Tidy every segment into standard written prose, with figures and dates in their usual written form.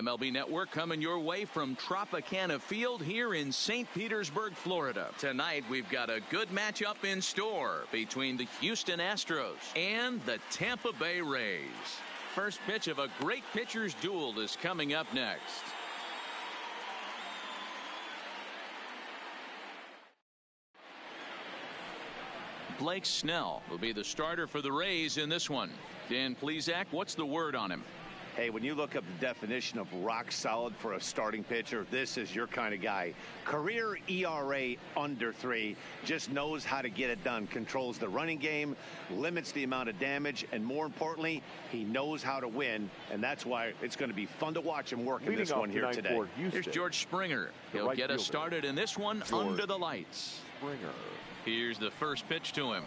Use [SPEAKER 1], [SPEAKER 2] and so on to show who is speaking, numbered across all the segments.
[SPEAKER 1] MLB Network coming your way from Tropicana Field here in St. Petersburg, Florida. Tonight we've got a good matchup in store between the Houston Astros and the Tampa Bay Rays. First pitch of a great pitcher's duel is coming up next. Blake Snell will be the starter for the Rays in this one. Dan Plesac, what's the word on him?
[SPEAKER 2] Hey, when you look up the definition of rock solid for a starting pitcher, this is your kind of guy. Career ERA under 3, just knows how to get it done, controls the running game, limits the amount of damage, and more importantly, he knows how to win, and that's why it's going to be fun to watch him work in this one here today.
[SPEAKER 1] Here's George Springer. He'll get us started in this one under the lights.
[SPEAKER 3] Springer.
[SPEAKER 1] Here's the first pitch to him.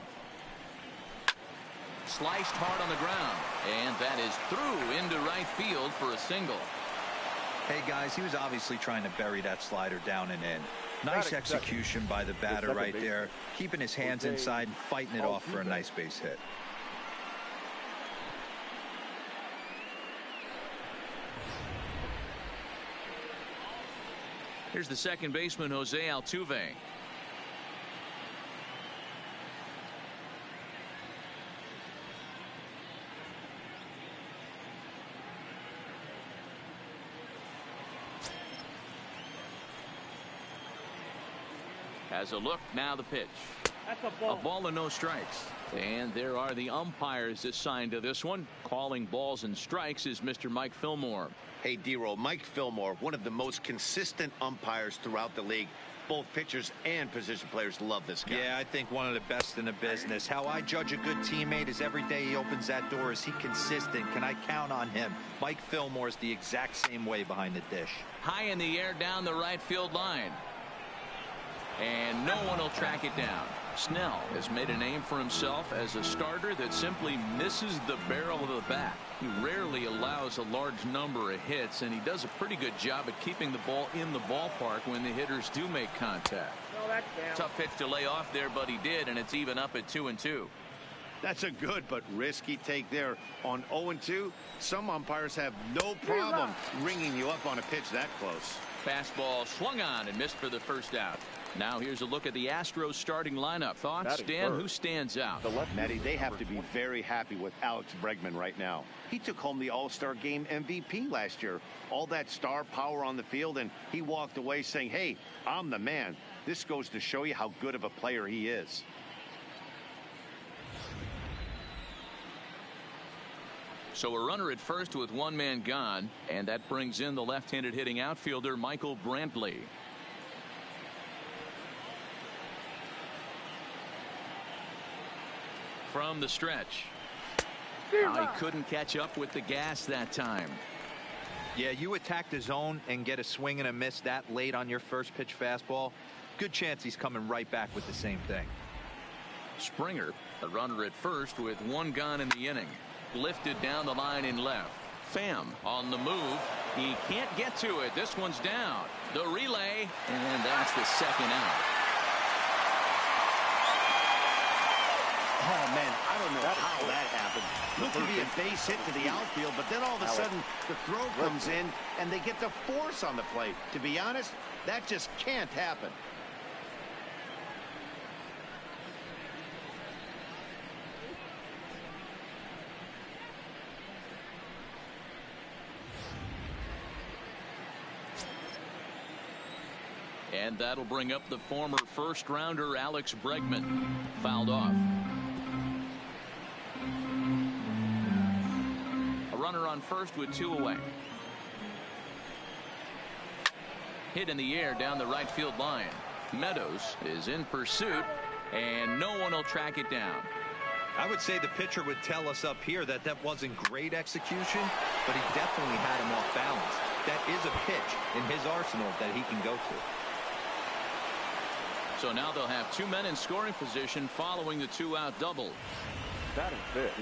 [SPEAKER 1] Sliced hard on the ground, and that is through into right field for a single.
[SPEAKER 4] Hey guys, he was obviously trying to bury that slider down and in. Nice execution by the batter right there, keeping his hands inside and fighting it off for a nice base hit.
[SPEAKER 1] Here's the second baseman, Jose Altuve. Has a look, now the pitch.
[SPEAKER 5] That's a
[SPEAKER 1] ball and no strikes. And there are the umpires assigned to this one. Calling balls and strikes is Mr. Mike Fillmore.
[SPEAKER 2] Hey, D-Roll, Mike Fillmore, one of the most consistent umpires throughout the league. Both pitchers and position players love this guy.
[SPEAKER 4] Yeah, I think one of the best in the business. How I judge a good teammate is every day he opens that door. Is he consistent? Can I count on him? Mike Fillmore is the exact same way behind the dish.
[SPEAKER 1] High in the air down the right field line. And no one will track it down. Snell has made a name for himself as a starter that simply misses the barrel of the bat. He rarely allows a large number of hits, and he does a pretty good job at keeping the ball in the ballpark when the hitters do make contact. Tough pitch to lay off there, but he did, and it's even up at 2-2.
[SPEAKER 2] That's a good but risky take there. On 0-2, some umpires have no problem ringing you up on a pitch that close.
[SPEAKER 1] Fastball swung on and missed for the first out. Now here's a look at the Astros starting lineup. Thoughts, Dan? Who stands out?
[SPEAKER 2] Matty, they have to be very happy with Alex Bregman right now. He took home the All-Star Game MVP last year. All that star power on the field, and he walked away saying, hey, I'm the man. This goes to show you how good of a player he is.
[SPEAKER 1] So a runner at first with one man gone, and that brings in the left-handed hitting outfielder Michael Brantley. From the stretch. He couldn't catch up with the gas that time.
[SPEAKER 4] Yeah, you attack the zone and get a swing and a miss that late on your first pitch fastball. Good chance he's coming right back with the same thing.
[SPEAKER 1] Springer, a runner at first with one gone in the inning. Lifted down the line in left. Pham on the move. He can't get to it. This one's down. The relay, and that's the second out.
[SPEAKER 2] Oh, man, I don't know how that happened. Looked to be a base hit to the outfield, but then all of a sudden the throw comes in and they get the force on the play. To be honest, that just can't happen.
[SPEAKER 1] And that'll bring up the former first-rounder Alex Bregman. Fouled off. A runner on first with 2 away. Hit in the air down the right field line. Meadows is in pursuit, and no one will track it down.
[SPEAKER 4] I would say the pitcher would tell us up here that that wasn't great execution, but he definitely had him off balance. That is a pitch in his arsenal that he can go to.
[SPEAKER 1] So now they'll have 2 men in scoring position following the 2-out double.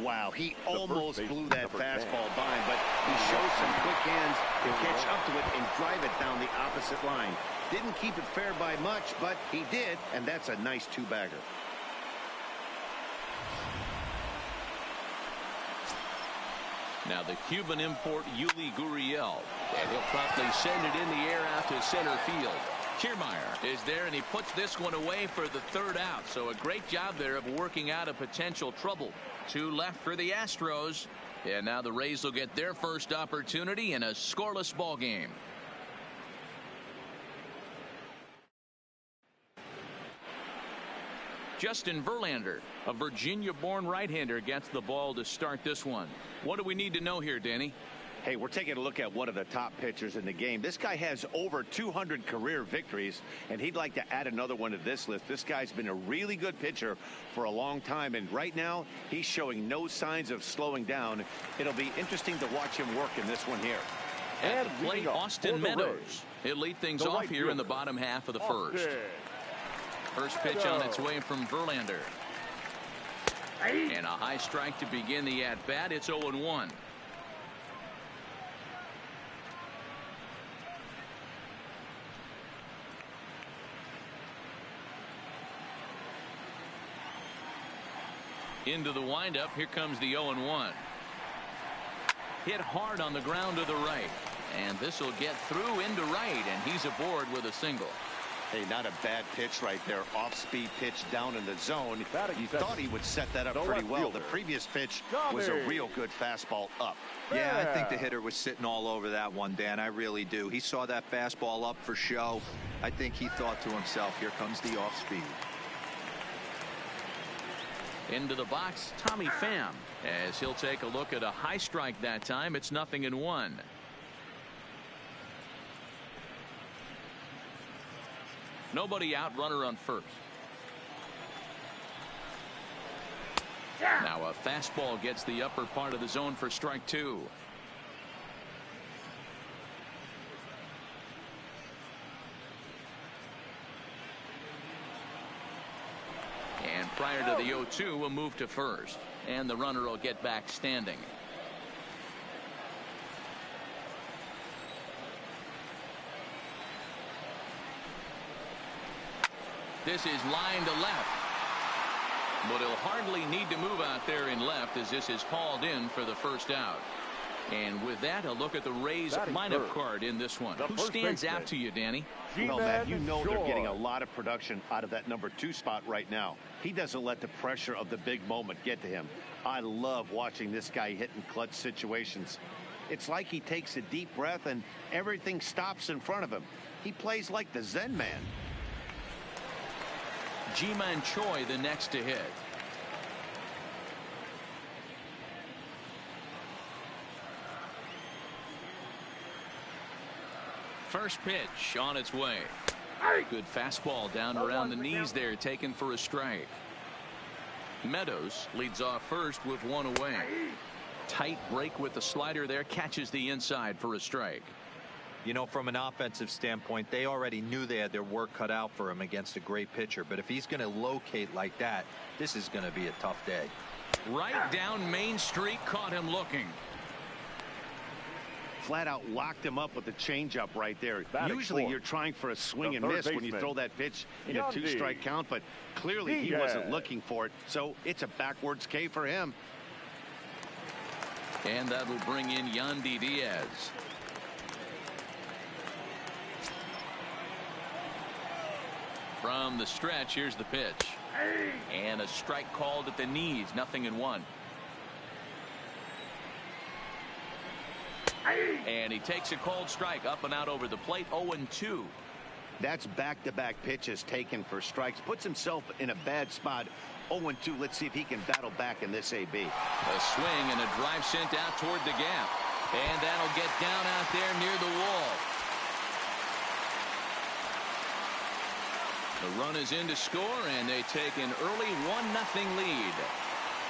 [SPEAKER 2] Wow, he almost blew that fastball by him, but he showed some quick hands to catch up to it and drive it down the opposite line. Didn't keep it fair by much, but he did, and that's a nice 2-bagger.
[SPEAKER 1] Now the Cuban import Yuli Gurriel, and he'll promptly send it in the air out to center field. Kiermaier is there, and he puts this one away for the third out. So a great job there of working out a potential trouble. 2 left for the Astros, and now the Rays will get their first opportunity in a scoreless ball game. Justin Verlander, a Virginia-born right-hander, gets the ball to start this one. What do we need to know here, Danny?
[SPEAKER 2] Hey, we're taking a look at one of the top pitchers in the game. This guy has over 200 career victories, and he'd like to add another one to this list. This guy's been a really good pitcher for a long time, and right now he's showing no signs of slowing down. It'll be interesting to watch him work in this one here.
[SPEAKER 1] At the plate, Austin Meadows. He'll lead things off here in the bottom half of the first. First pitch on its way from Verlander. And a high strike to begin the at-bat. It's 0-1. Into the windup. Here comes the 0-1. Hit hard on the ground to the right. And this will get through into right, and he's aboard with a single.
[SPEAKER 2] Hey, not a bad pitch right there. Off-speed pitch down in the zone. You thought he would set that up pretty well. The previous pitch was a real good fastball up.
[SPEAKER 4] Yeah, I think the hitter was sitting all over that one, Dan. I really do. He saw that fastball up for show. I think he thought to himself, here comes the off-speed.
[SPEAKER 1] Into the box, Tommy Pham, as he'll take a look at a high strike that time. It's 0-1. Nobody out, runner on first. Now a fastball gets the upper part of the zone for strike 2. And prior to the 0-2, we'll move to first, and the runner will get back standing. This is line to left, but he'll hardly need to move out there in left, as this is hauled in for the first out. And with that, a look at the Rays lineup card in this one. Who stands out to you, Danny?
[SPEAKER 2] Well, Matt, you know they're getting a lot of production out of that number 2 spot right now. He doesn't let the pressure of the big moment get to him. I love watching this guy hit in clutch situations. It's like he takes a deep breath and everything stops in front of him. He plays like the Zen man.
[SPEAKER 1] Ji-Man Choi the next to hit. First pitch on its way. Good fastball down around the knees there, taken for a strike. Meadows leads off first with one away. Tight break with the slider there, catches the inside for a strike.
[SPEAKER 4] You know, from an offensive standpoint, they already knew they had their work cut out for him against a great pitcher. But if he's going to locate like that, this is going to be a tough day.
[SPEAKER 1] Right down Main Street, caught him looking.
[SPEAKER 2] Flat out locked him up with the changeup right there. Usually you're trying for a swing and miss when you throw that pitch in a 2-strike count, but clearly he wasn't looking for it, so it's a backwards K for him.
[SPEAKER 1] And that will bring in Yandy Diaz. From the stretch, here's the pitch. And a strike called at the knees, 0-1. And he takes a cold strike up and out over the plate, 0-2.
[SPEAKER 2] That's back-to-back pitches taken for strikes. Puts himself in a bad spot. 0-2. Let's see if he can battle back in this AB.
[SPEAKER 1] A swing and a drive sent out toward the gap. And that'll get down out there near the wall. The run is in to score, and they take an early 1-0 lead.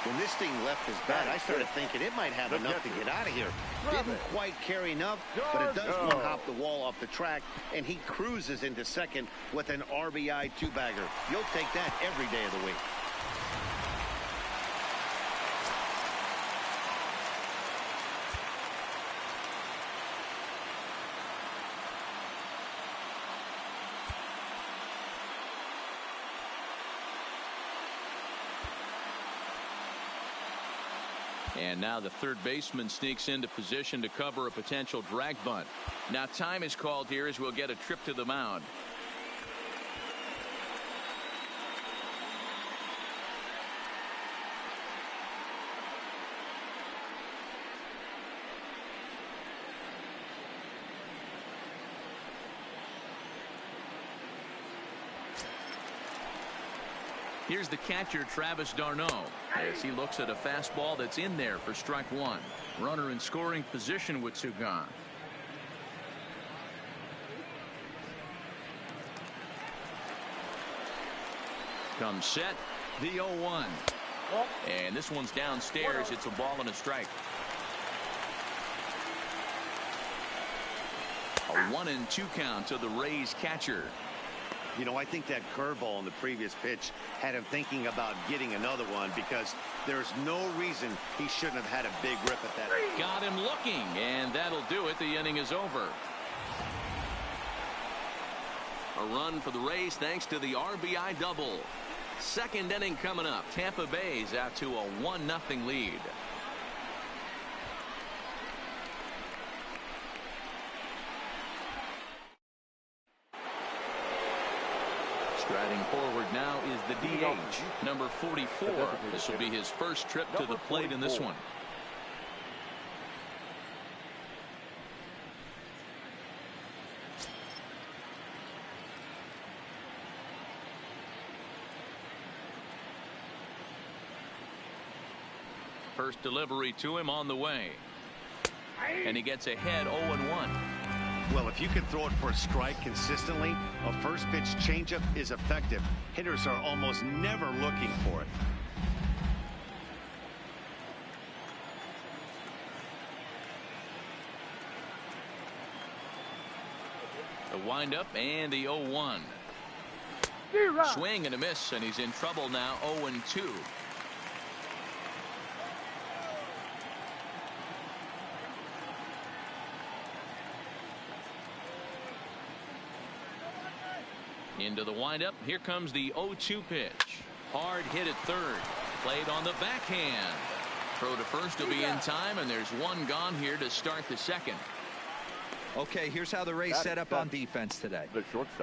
[SPEAKER 2] When this thing left his bat, I started thinking it might have enough to get out of here. Didn't quite carry enough, but it does one-hop the wall off the track, and he cruises into second with an RBI 2-bagger. You'll take that every day of the week.
[SPEAKER 1] And now the third baseman sneaks into position to cover a potential drag bunt. Now time is called here as we'll get a trip to the mound. Here's the catcher, Travis d'Arnaud, as he looks at a fastball that's in there for strike one. Runner in scoring position with two gone. Comes set, the 0-1. And this one's downstairs. It's a ball and a strike. A 1-2 count to the Rays catcher.
[SPEAKER 2] You know, I think that curveball in the previous pitch had him thinking about getting another one, because there's no reason he shouldn't have had a big rip at that.
[SPEAKER 1] Got him looking, and that'll do it. The inning is over. A run for the Rays thanks to the RBI double. Second inning coming up. Tampa Bay's out to a 1-0 lead. Striding forward now is the DH, number 44. This will be his first trip to the plate in this one. First delivery to him on the way. And he gets ahead 0-1.
[SPEAKER 2] Well, if you can throw it for a strike consistently, a first pitch changeup is effective. Hitters are almost never looking for it.
[SPEAKER 1] The windup and the 0-1. Swing and a miss, and he's in trouble now. 0-2. Into the windup. Here comes the 0-2 pitch. Hard hit at third. Played on the backhand. Throw to first will be in time, and there's one gone here to start the second.
[SPEAKER 4] Okay, here's how the Rays set up on defense today.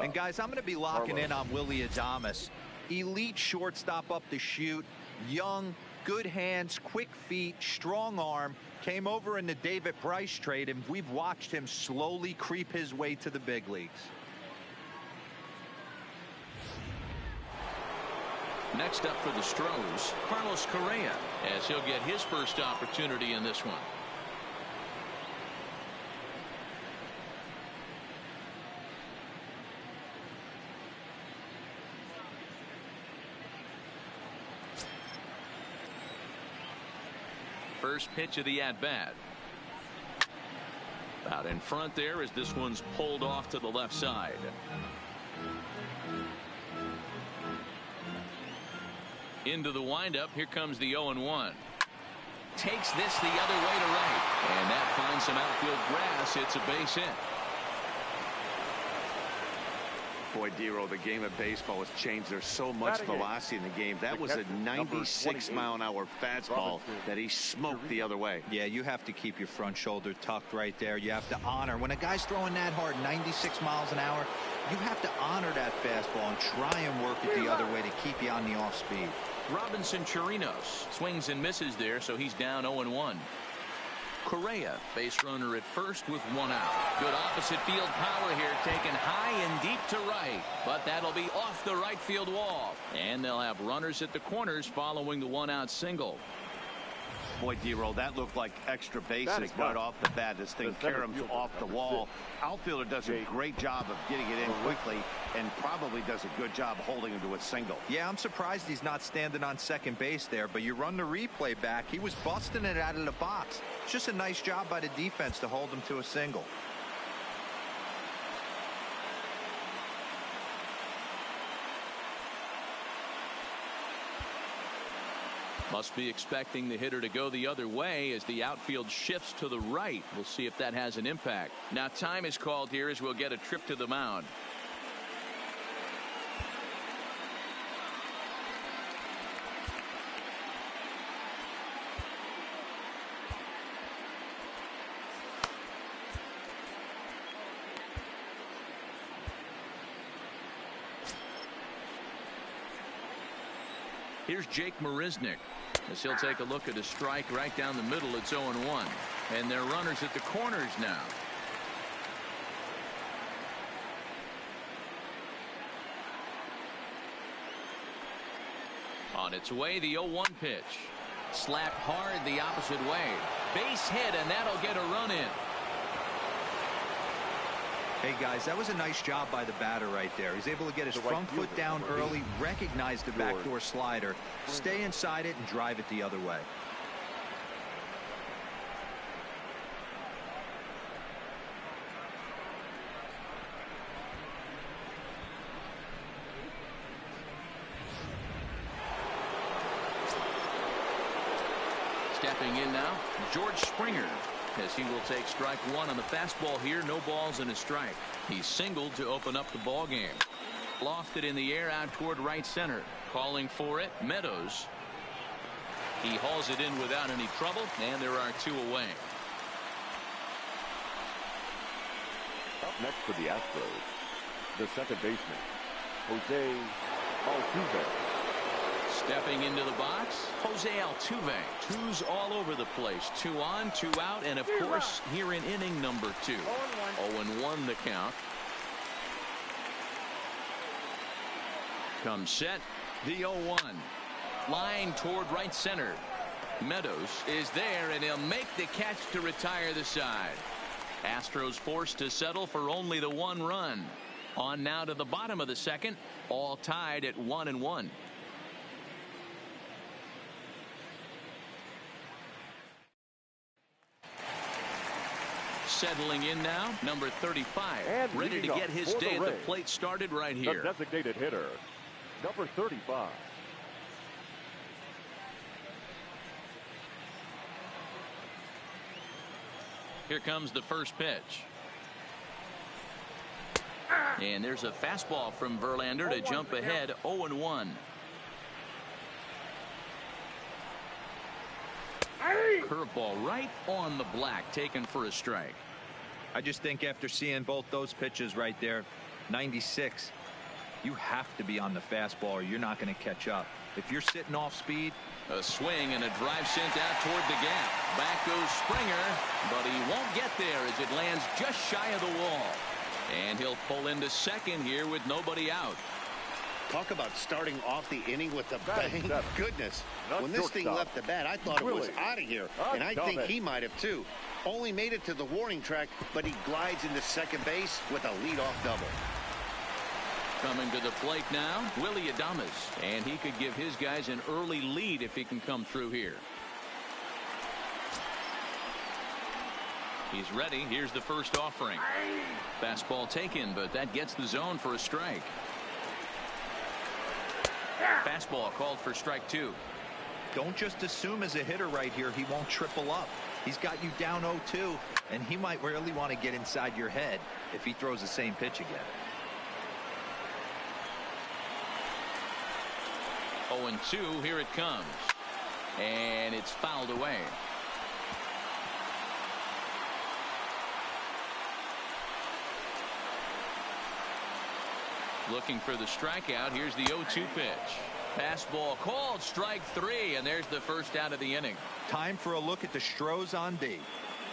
[SPEAKER 4] And guys, I'm going to be locking in on Willy Adames. Elite shortstop up the chute. Young, good hands, quick feet, strong arm. Came over in the David Price trade, and we've watched him slowly creep his way to the big leagues.
[SPEAKER 1] Next up for the Astros, Carlos Correa, as he'll get his first opportunity in this one. First pitch of the at-bat. Out in front there as this one's pulled off to the left side. Into the windup. Here comes the 0-1. Takes this the other way to right. And that finds some outfield grass. It's a base hit.
[SPEAKER 2] Boy, Dero, the game of baseball has changed. There's so much velocity in the game. That was a 96-mile-an-hour fastball that he smoked the other way.
[SPEAKER 4] Yeah, you have to keep your front shoulder tucked right there. You have to honor. When a guy's throwing that hard, 96 miles an hour, you have to honor that fastball and try and work it the other way to keep you on the off speed.
[SPEAKER 1] Robinson Chirinos swings and misses there, so he's down 0-1. Correa, base runner at first with one out. Good opposite field power here, taken high and deep to right, but that'll be off the right field wall, and they'll have runners at the corners following the one-out single.
[SPEAKER 2] Boy, Dero, that looked like extra bases right off the bat. This thing caroms off the wall. Outfielder does a great job of getting it in quickly, and probably does a good job holding him to a single.
[SPEAKER 4] Yeah, I'm surprised he's not standing on second base there, but you run the replay back. He was busting it out of the box. It's just a nice job by the defense to hold him to a single.
[SPEAKER 1] Must be expecting the hitter to go the other way as the outfield shifts to the right. We'll see if that has an impact. Now time is called here as we'll get a trip to the mound. Here's Jake Marisnick as he'll take a look at a strike right down the middle. It's 0-1. And they're runners at the corners now. On its way, the 0-1 pitch. Slapped hard the opposite way. Base hit, and that'll get a run in.
[SPEAKER 4] Hey, guys, that was a nice job by the batter right there. He's able to get his front foot down early, recognize the backdoor slider, stay inside it, and drive it the other way.
[SPEAKER 1] Stepping in now, George Springer, as he will take strike one on the fastball here. No balls and a strike. He singled to open up the ball game. Lofted in the air out toward right center. Calling for it, Meadows. He hauls it in without any trouble, and there are two away.
[SPEAKER 3] Up next for the Astros, the second baseman, Jose Altuve.
[SPEAKER 1] Stepping into the box, Jose Altuve. Twos all over the place. 2 on, 2 out, and of course here in inning number 2. 0-1 the count. Comes set, the 0-1. Line toward right center. Meadows is there, and he'll make the catch to retire the side. Astros forced to settle for only the 1 run. On now to the bottom of the second, all tied at 1-1. Settling in now, number 35,
[SPEAKER 3] and
[SPEAKER 1] ready to get his day at the plate started right here.
[SPEAKER 3] The designated hitter, number 35.
[SPEAKER 1] Here comes the first pitch. And there's a fastball from Verlander to jump ahead. 0-1. Curveball right on the black, taken for a strike.
[SPEAKER 4] I just think after seeing both those pitches right there, 96, you have to be on the fastball or you're not going to catch up. If you're sitting off speed.
[SPEAKER 1] A swing and a drive sent out toward the gap. Back goes Springer, but he won't get there as it lands just shy of the wall. And he'll pull into second here with nobody out.
[SPEAKER 2] Talk about starting off the inning with a bang. Goodness. When this thing left the bat, I thought it was out of here. And I think he might have too. Only made it to the warning track, but he glides into second base with a leadoff double.
[SPEAKER 1] Coming to the plate now, Willie Adames. And he could give his guys an early lead if he can come through here. He's ready. Here's the first offering. Fastball taken, but that gets the zone for a strike. Fastball called for strike 2.
[SPEAKER 4] Don't just assume as a hitter right here he won't triple up. He's got you down 0-2, and he might really want to get inside your head if he throws the same pitch again.
[SPEAKER 1] 0-2, here it comes. And it's fouled away. Looking for the strikeout. Here's the 0-2 pitch. Fastball called, strike 3, and there's the first out of the inning.
[SPEAKER 4] Time for a look at the Stros on D.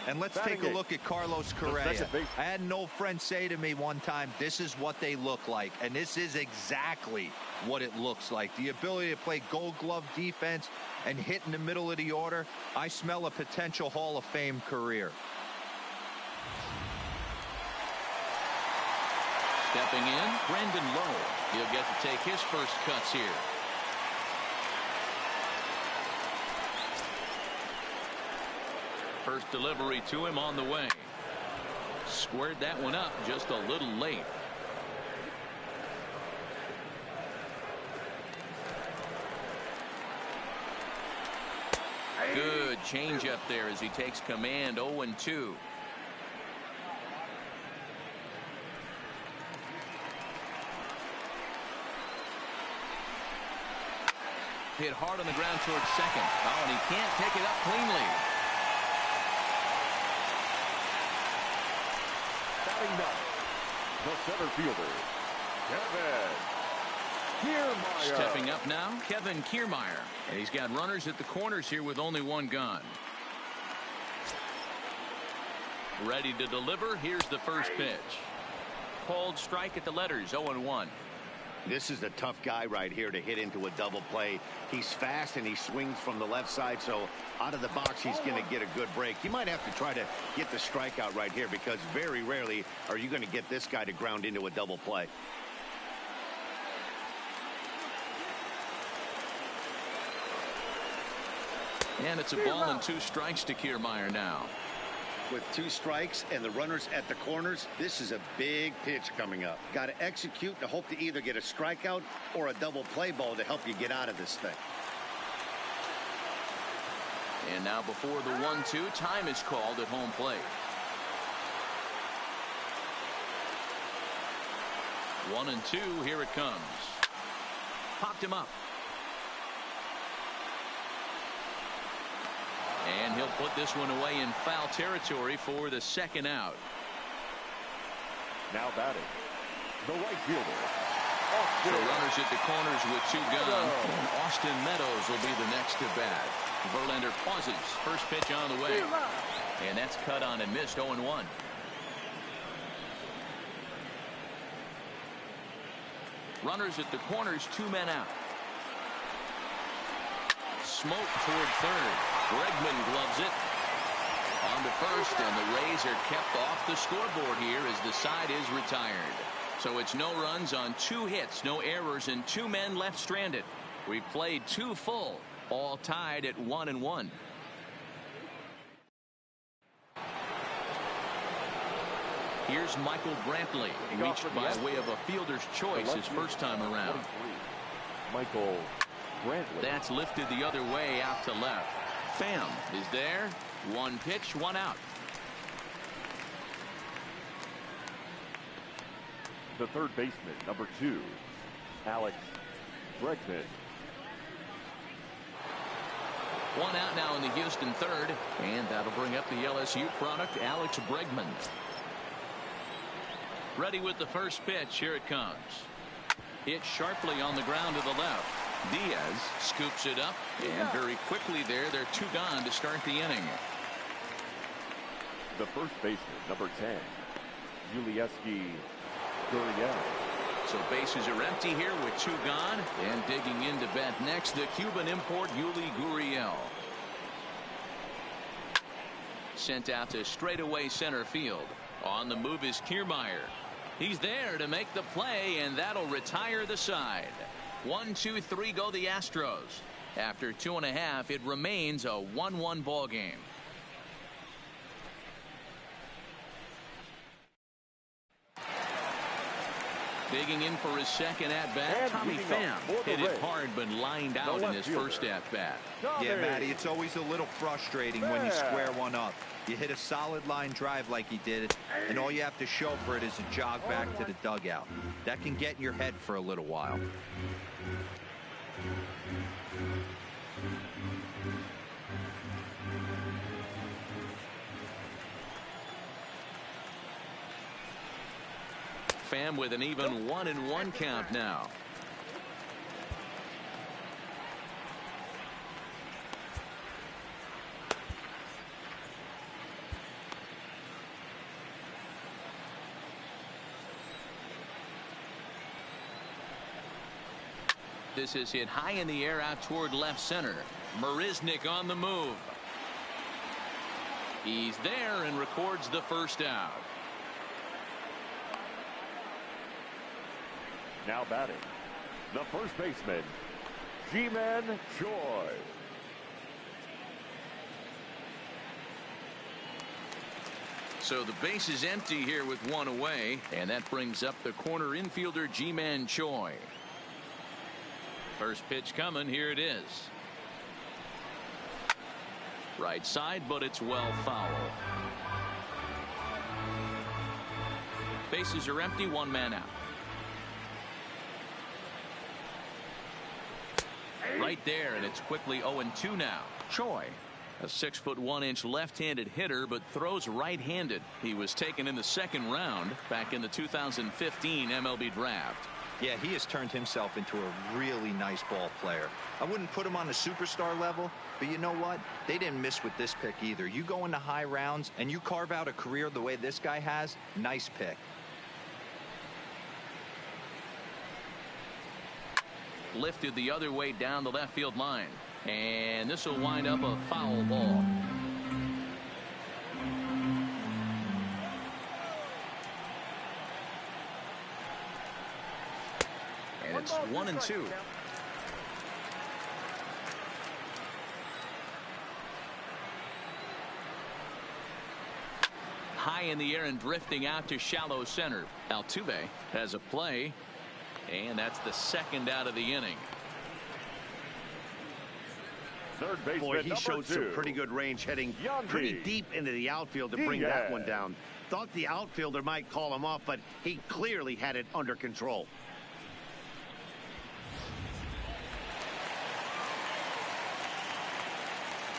[SPEAKER 4] And let's take a look at Carlos Correa. I had an old friend say to me one time, this is what they look like. And this is exactly what it looks like. The ability to play gold glove defense and hit in the middle of the order. I smell a potential Hall of Fame career.
[SPEAKER 1] Stepping in, Brendan Lowe. He'll get to take his first cuts here. First delivery to him on the way. Squared that one up just a little late. Good changeup there as he takes command. 0-2. Hit hard on the ground towards second. Oh, and he can't pick it up cleanly.
[SPEAKER 3] Batting up, the center fielder, Kevin. Kiermaier.
[SPEAKER 1] Stepping up now, Kevin Kiermaier. And he's got runners at the corners here with only one gun. Ready to deliver. Here's the first pitch. Called strike at the letters, 0-1.
[SPEAKER 2] This is a tough guy right here to hit into a double play. He's fast and he swings from the left side, so out of the box he's going to get a good break. You might have to try to get the strikeout right here because very rarely are you going to get this guy to ground into a double play.
[SPEAKER 1] And it's a ball and 2 strikes to Kiermaier now.
[SPEAKER 2] With 2 strikes and the runners at the corners, this is a big pitch coming up. Got to execute and hope to either get a strikeout or a double play ball to help you get out of this thing.
[SPEAKER 1] And now before the 1-2, time is called at home plate. 1-2, here it comes. Popped him up. And he'll put this one away in foul territory for the second out.
[SPEAKER 3] Now batting, the right fielder.
[SPEAKER 1] So runners at the corners with 2 gone. And Austin Meadows will be the next to bat. Verlander pauses. First pitch on the way. And that's cut on and missed, 0-1. Runners at the corners, 2 men out. Smoke toward third. Bregman gloves it. On to first, and the Rays are kept off the scoreboard here as the side is retired. So it's no runs on 2 hits, no errors, and 2 men left stranded. We've played 2 full, all tied at 1-1. Here's Michael Brantley, reached by way of a fielder's choice his first time around.
[SPEAKER 3] Michael Brantley.
[SPEAKER 1] That's lifted the other way out to left. Pham is there. 1 pitch, 1 out.
[SPEAKER 3] The third baseman, number 2, Alex Bregman.
[SPEAKER 1] 1 out now in the Houston third, and that'll bring up the LSU product, Alex Bregman. Ready with the first pitch. Here it comes. Hit sharply on the ground to the left. Diaz scoops it up, and very quickly there, they're 2 gone to start the inning.
[SPEAKER 3] The first baseman, number 10, Yulieski Gurriel.
[SPEAKER 1] So bases are empty here with 2 gone, and digging in to bat next, the Cuban import Yuli Gurriel. Sent out to straightaway center field. On the move is Kiermaier. He's there to make the play, and that'll retire the side. 1, 2, 3 go the Astros. After 2.5, it remains a 1-1 ball game. Digging in for his second at-bat, Tommy Pham hit it hard but lined out in his first at-bat.
[SPEAKER 4] Yeah, Matty, it's always a little frustrating when you square one up. You hit a solid line drive like he did, and all you have to show for it is a jog back to the dugout. That can get in your head for a little while.
[SPEAKER 1] Pham with an even 1-1 count now. This is hit high in the air out toward left center. Marisnick on the move. He's there and records the first out.
[SPEAKER 3] Now batting, the first baseman, Ji-Man Choi.
[SPEAKER 1] So the base is empty here with 1 away, and that brings up the corner infielder Ji-Man Choi. First pitch coming. Here it is. Right side, but it's well foul. Bases are empty, 1 man out. Right there, and it's quickly 0-2 now. Choi, a 6'1" left-handed hitter, but throws right-handed. He was taken in the 2nd round back in the 2015 MLB draft.
[SPEAKER 4] Yeah, he has turned himself into a really nice ball player. I wouldn't put him on the superstar level, but you know what? They didn't miss with this pick either. You go into high rounds and you carve out a career the way this guy has, nice pick.
[SPEAKER 1] Lifted the other way down the left field line. And this will wind up a foul ball. And it's 1-2. High in the air and drifting out to shallow center. Altuve has a play, and that's the second out of the inning.
[SPEAKER 3] Third baseman,
[SPEAKER 2] boy, he showed
[SPEAKER 3] 2.
[SPEAKER 2] some pretty good range heading pretty deep into the outfield to bring that one down. Thought the outfielder might call him off, but he clearly had it under control.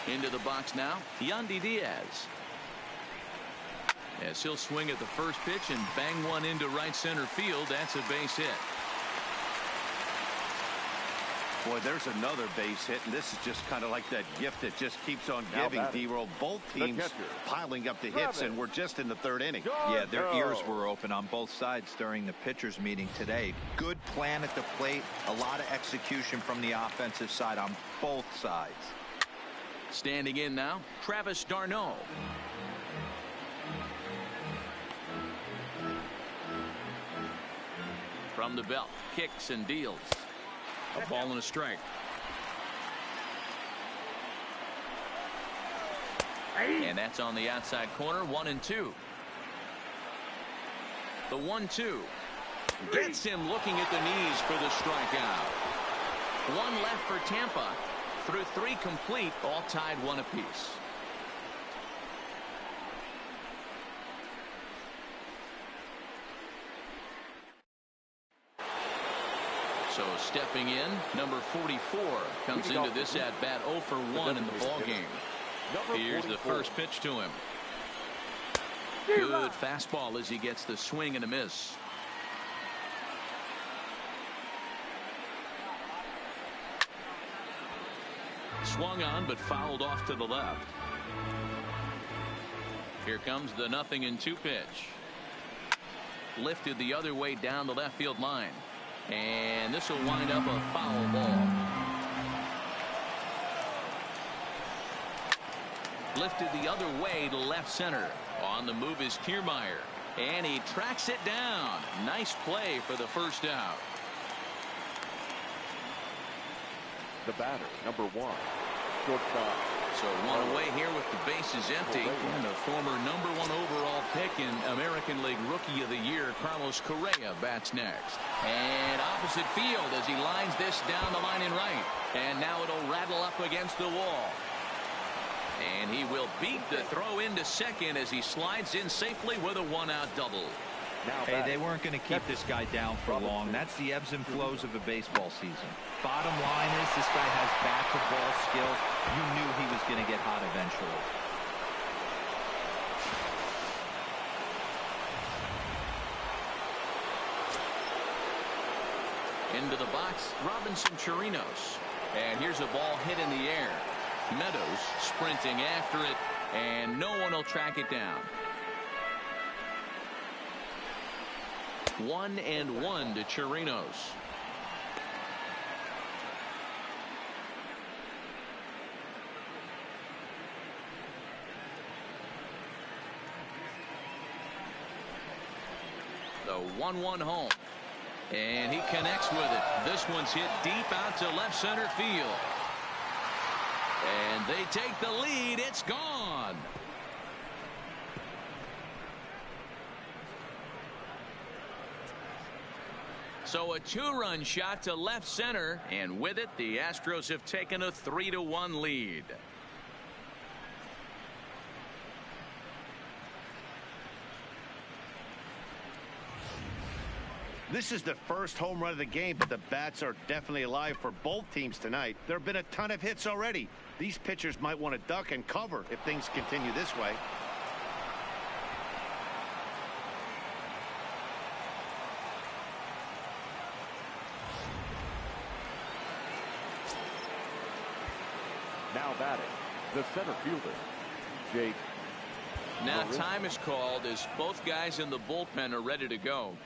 [SPEAKER 1] Into the box now, Yandy Diaz. As he'll swing at the first pitch and bang one into right center field. That's a base hit.
[SPEAKER 2] Boy, there's another base hit, and this is just kind of like that gift that just keeps on giving, D-Roll. Both teams piling up the hits, and we're just in the third inning.
[SPEAKER 4] Yeah, their ears were open on both sides during the pitchers meeting today. Good plan at the plate, a lot of execution from the offensive side on both sides.
[SPEAKER 1] Standing in now, Travis d'Arnaud. From the belt, kicks and deals. A ball and a strike. And that's on the outside corner, 1-2. The 1-2 gets him looking at the knees for the strikeout. One left for Tampa. Through 3 complete, all tied 1 apiece. So stepping in, number 44 comes into this at bat 0 for 1 in the ball game. Here's the first pitch to him. Good fastball as he gets the swing and a miss. Swung on but fouled off to the left. Here comes the 0-2 pitch. Lifted the other way down the left field line. And this will wind up a foul ball. Lifted the other way to left center. On the move is Kiermaier. And he tracks it down. Nice play for the first out.
[SPEAKER 3] The batter, number 1, shortstop.
[SPEAKER 1] So one away here with the bases empty. And the former number 1 overall pick in American League Rookie of the Year, Carlos Correa, bats next. And opposite field as he lines this down the line in right. And now it'll rattle up against the wall. And he will beat the throw into second as he slides in safely with a 1-out double.
[SPEAKER 4] Hey, they weren't going to keep this guy down for long. That's the ebbs and flows of a baseball season. Bottom line is this guy has bat-to-ball skills. You knew he was going to get hot eventually.
[SPEAKER 1] Into the box, Robinson Chirinos. And here's a ball hit in the air. Meadows sprinting after it, and no one will track it down. 1-1 to Chirinos. The 1-1 home. And he connects with it. This one's hit deep out to left center field. And they take the lead. It's gone. So a 2-run shot to left center, and with it the Astros have taken a 3-1 lead.
[SPEAKER 2] This is the first home run of the game, but the bats are definitely alive for both teams tonight. There have been a ton of hits already. These pitchers might want to duck and cover if things continue this way.
[SPEAKER 3] The center fielder, Jake.
[SPEAKER 1] Now time is called as both guys in the bullpen are ready to go.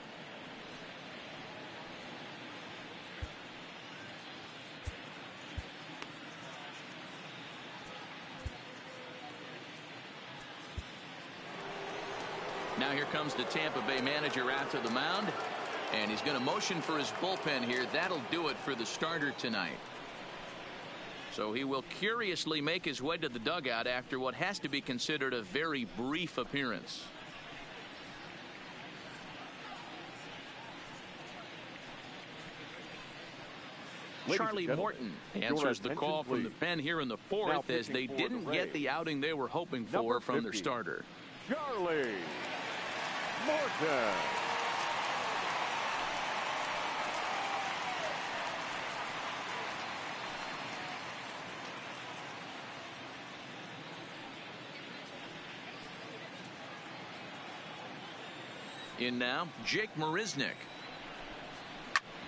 [SPEAKER 1] Now here comes the Tampa Bay manager out to the mound, and he's going to motion for his bullpen here. That'll do it for the starter tonight. So he will curiously make his way to the dugout after what has to be considered a very brief appearance. Charlie Morton answers the call from the pen here in the fourth as they didn't get the outing they were hoping for from their starter.
[SPEAKER 3] Charlie Morton.
[SPEAKER 1] In now, Jake Marisnick.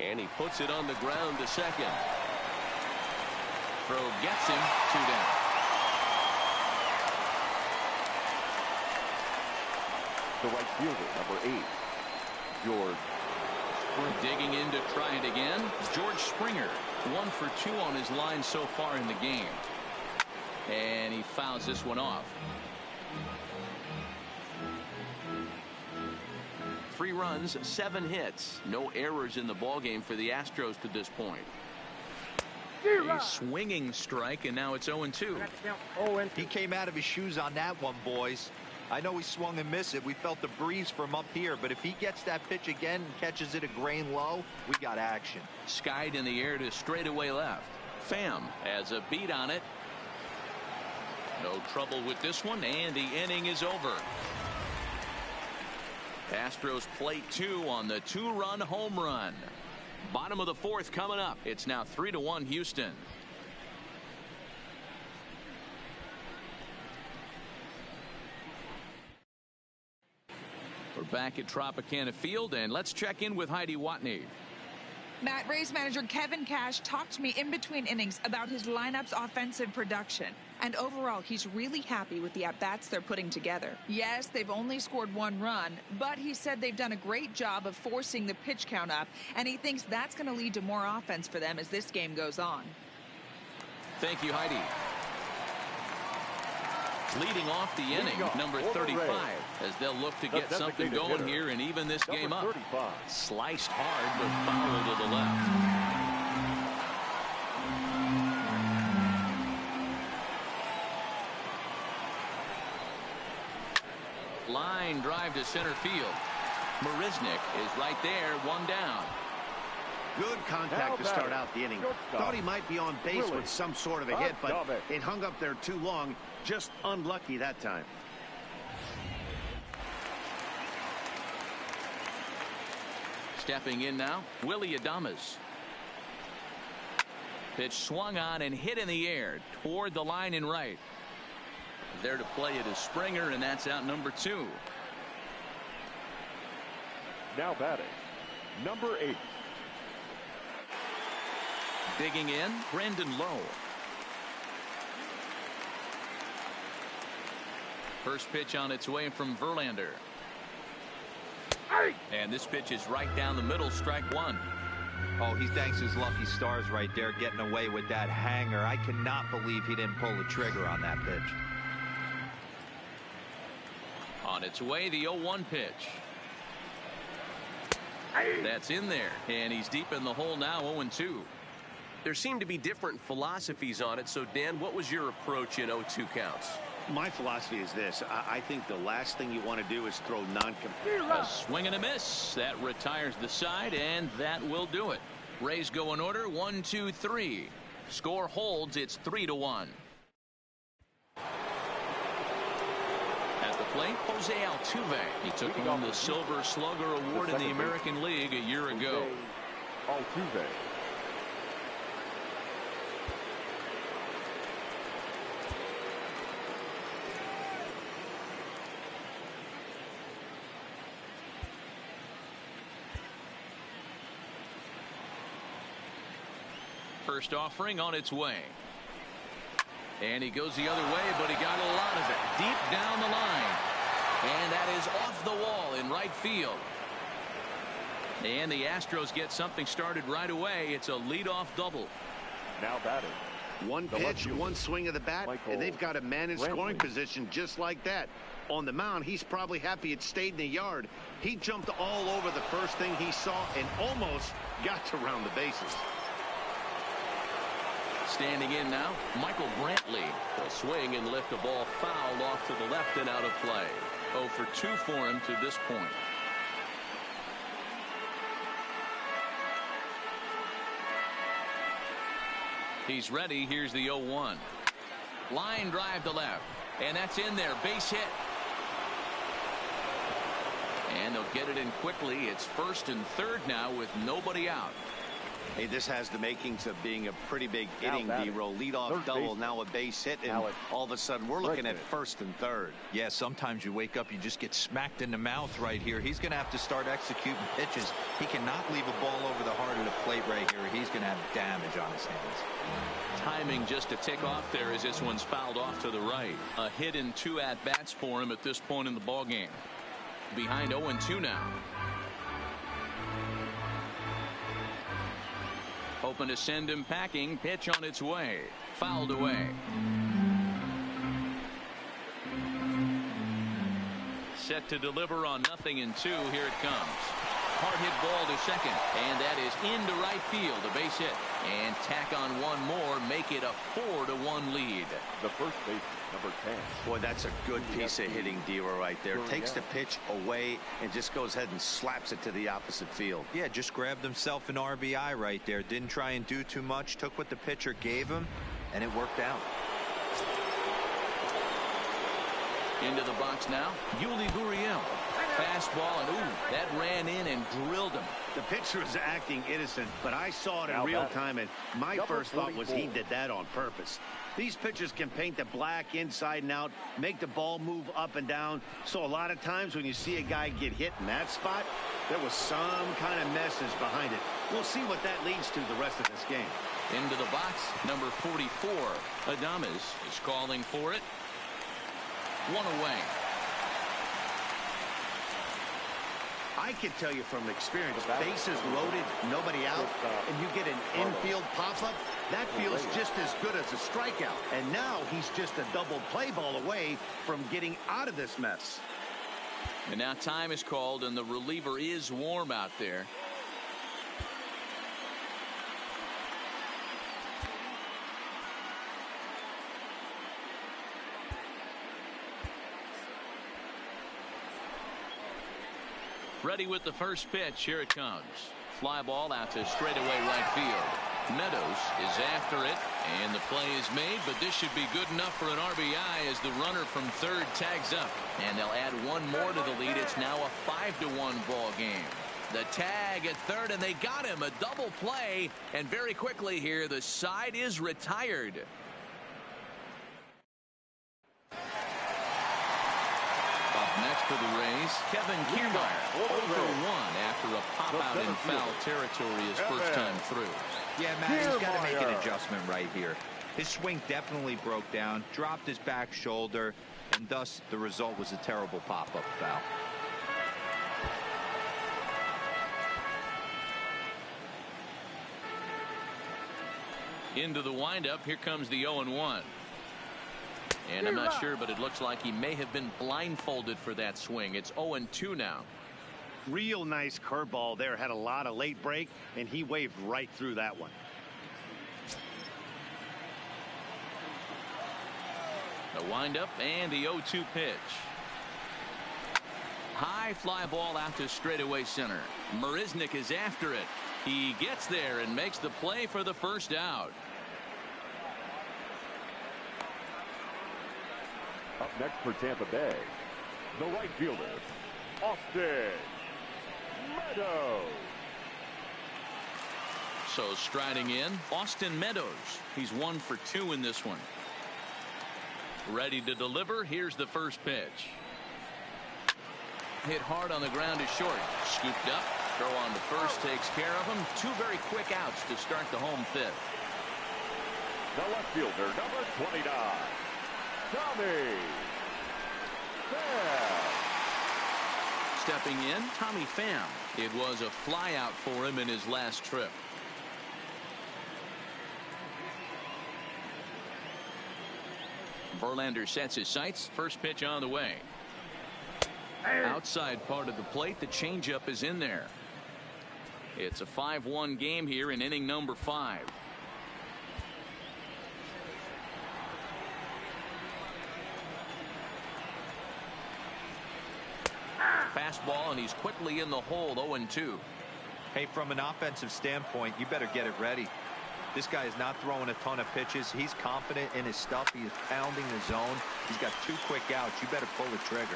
[SPEAKER 1] And he puts it on the ground to second. Throw gets him, 2 down.
[SPEAKER 3] The right fielder, number 8, George.
[SPEAKER 1] Digging in to try it again, George Springer. 1 for 2 on his line so far in the game. And he fouls this one off. 3 runs, 7 hits. No errors in the ballgame for the Astros to this point. A swinging strike, and now it's 0-2.
[SPEAKER 4] He came out of his shoes on that one, boys. I know he swung and missed it. We felt the breeze from up here, but if he gets that pitch again and catches it a grain low, we got action.
[SPEAKER 1] Skied in the air to straightaway left. Pham has a beat on it. No trouble with this one, and the inning is over. Astros plate 2 on the 2-run home run. Bottom of the 4th coming up. It's now 3-1 Houston. We're back at Tropicana Field, and let's check in with Heidi Watney.
[SPEAKER 5] Matt, race manager Kevin Cash talked to me in between innings about his lineup's offensive production. And overall, he's really happy with the at-bats they're putting together. Yes, they've only scored 1 run, but he said they've done a great job of forcing the pitch count up, and he thinks that's going to lead to more offense for them as this game goes on.
[SPEAKER 1] Thank you, Heidi. Leading off the inning, number 35, as they'll look to get something going here and even this game up. Sliced hard, but foul to the left. Line drive to center field. Marisnick is right there, 1 down.
[SPEAKER 2] Good contact to start out the inning. Thought he might be on base with some sort of a hit, but it hung up there too long. Just unlucky that time.
[SPEAKER 1] Stepping in now, Willie Adames. Pitch swung on and hit in the air toward the line and right. There to play it is Springer, and that's out number 2.
[SPEAKER 3] Now batting, number 8.
[SPEAKER 1] Digging in, Brandon Lowe. First pitch on its way from Verlander. And this pitch is right down the middle, strike 1.
[SPEAKER 4] Oh, he thanks his lucky stars right there, getting away with that hanger. I cannot believe he didn't pull the trigger on that pitch.
[SPEAKER 1] On its way, the 0-1 pitch. That's in there, and he's deep in the hole now, 0-2.
[SPEAKER 6] There seem to be different philosophies on it. So, Dan, what was your approach in 0-2 counts?
[SPEAKER 2] My philosophy is this. I think the last thing you want to do is throw non-compete.
[SPEAKER 1] A swing and a miss. That retires the side, and that will do it. Rays go in order, 1, 2, 3. Score holds. It's 3-1. At the plate, Jose Altuve. He took home the Silver Slugger Award in the American League a year ago.
[SPEAKER 3] Altuve.
[SPEAKER 1] First offering on its way. And he goes the other way, but he got a lot of it deep down the line. And that is off the wall in right field. And the Astros get something started right away. It's a leadoff double.
[SPEAKER 3] Now batting.
[SPEAKER 2] One pitch, one swing of the bat, and they've got a man in scoring position just like that. On the mound, he's probably happy it stayed in the yard. He jumped all over the first thing he saw and almost got to round the bases.
[SPEAKER 6] Standing in now, Michael Brantley will swing and lift a ball foul off to the left and out of play. 0 for 2 for him to this point.
[SPEAKER 1] He's ready. Here's the 0-1. Line drive to left. And that's in there. Base hit. And they'll get it in quickly. It's first and third now with nobody out.
[SPEAKER 2] Hey, this has the makings of being a pretty big inning, D-roll. Leadoff double, now a base hit, and all of a sudden we're looking at first and third.
[SPEAKER 4] Yeah, sometimes you wake up, you just get smacked in the mouth right here. He's going to have to start executing pitches. He cannot leave a ball over the heart of the plate right here. He's going to have damage on his hands.
[SPEAKER 1] Timing just to tick off there as this one's fouled off to the right. A hit and 2 at-bats for him at this point in the ball game. Behind 0-2 now. Hoping to send him packing. Pitch on its way. Fouled away. Set to deliver on 0-2. Here it comes. Hard hit ball to second. And that is into right field. A base hit. And tack on one more. Make it a 4-1 lead.
[SPEAKER 3] The first base, number 10.
[SPEAKER 2] Boy, that's a good piece of hitting, D-roll, right there. Takes the pitch away and just goes ahead and slaps it to the opposite field.
[SPEAKER 4] Yeah, just grabbed himself an RBI right there. Didn't try and do too much. Took what the pitcher gave him, and it worked out.
[SPEAKER 1] Into the box now. Yuli Gurriel. Fastball, and ooh, that ran in and drilled him.
[SPEAKER 2] The pitcher is acting innocent, but I saw it in real time, and my first thought was he did that on purpose. These pitchers can paint the black inside and out, make the ball move up and down. So a lot of times when you see a guy get hit in that spot, there was some kind of message behind it. We'll see what that leads to the rest of this game.
[SPEAKER 1] Into the box, number 44. Adames is calling for it. One away.
[SPEAKER 2] I can tell you from experience, bases loaded, nobody out, and you get an infield pop-up, that feels just as good as a strikeout. And now he's just a double play ball away from getting out of this mess.
[SPEAKER 1] And now time is called, and the reliever is warm out there. Ready with the first pitch. Here it comes. Fly ball out to straightaway right field. Meadows is after it, and the play is made, but this should be good enough for an RBI as the runner from third tags up. And they'll add one more to the lead. It's now a 5-1 ball game. The tag at third, and they got him. A double play, and very quickly here, the side is retired. Next for the Rays, Kevin Kiermaier, 0 for 1 after a pop-out in foul territory his first time through.
[SPEAKER 4] Yeah, Matt, he's got to make an adjustment right here. His swing definitely broke down, dropped his back shoulder, and thus the result was a terrible pop-up foul.
[SPEAKER 1] Into the windup, here comes the 0-1. And I'm not sure, but it looks like he may have been blindfolded for that swing. It's 0-2 now.
[SPEAKER 2] Real nice curveball there. Had a lot of late break, and he waved right through that one.
[SPEAKER 1] The windup and the 0-2 pitch. High fly ball out to straightaway center. Marisnick is after it. He gets there and makes the play for the first out.
[SPEAKER 3] Up next for Tampa Bay, the right fielder, Austin Meadows.
[SPEAKER 1] So striding in, Austin Meadows. He's 1 for 2 in this one. Ready to deliver. Here's the first pitch. Hit hard on the ground is short. Scooped up. Throw on to first takes care of him. 2 very quick outs to start the home fifth.
[SPEAKER 3] The left fielder, number 29, Tommy Pham.
[SPEAKER 1] Stepping in, Tommy Pham. It was a flyout for him in his last trip. Verlander sets his sights. First pitch on the way. Outside part of the plate. The changeup is in there. It's a 5-1 game here in inning number 5. Fastball, and he's quickly in the hole. 0-2.
[SPEAKER 4] Hey, from an offensive standpoint, you better get it ready. This guy is not throwing a ton of pitches. He's confident in his stuff. He is pounding the zone. He's got 2 quick outs. You better pull the trigger.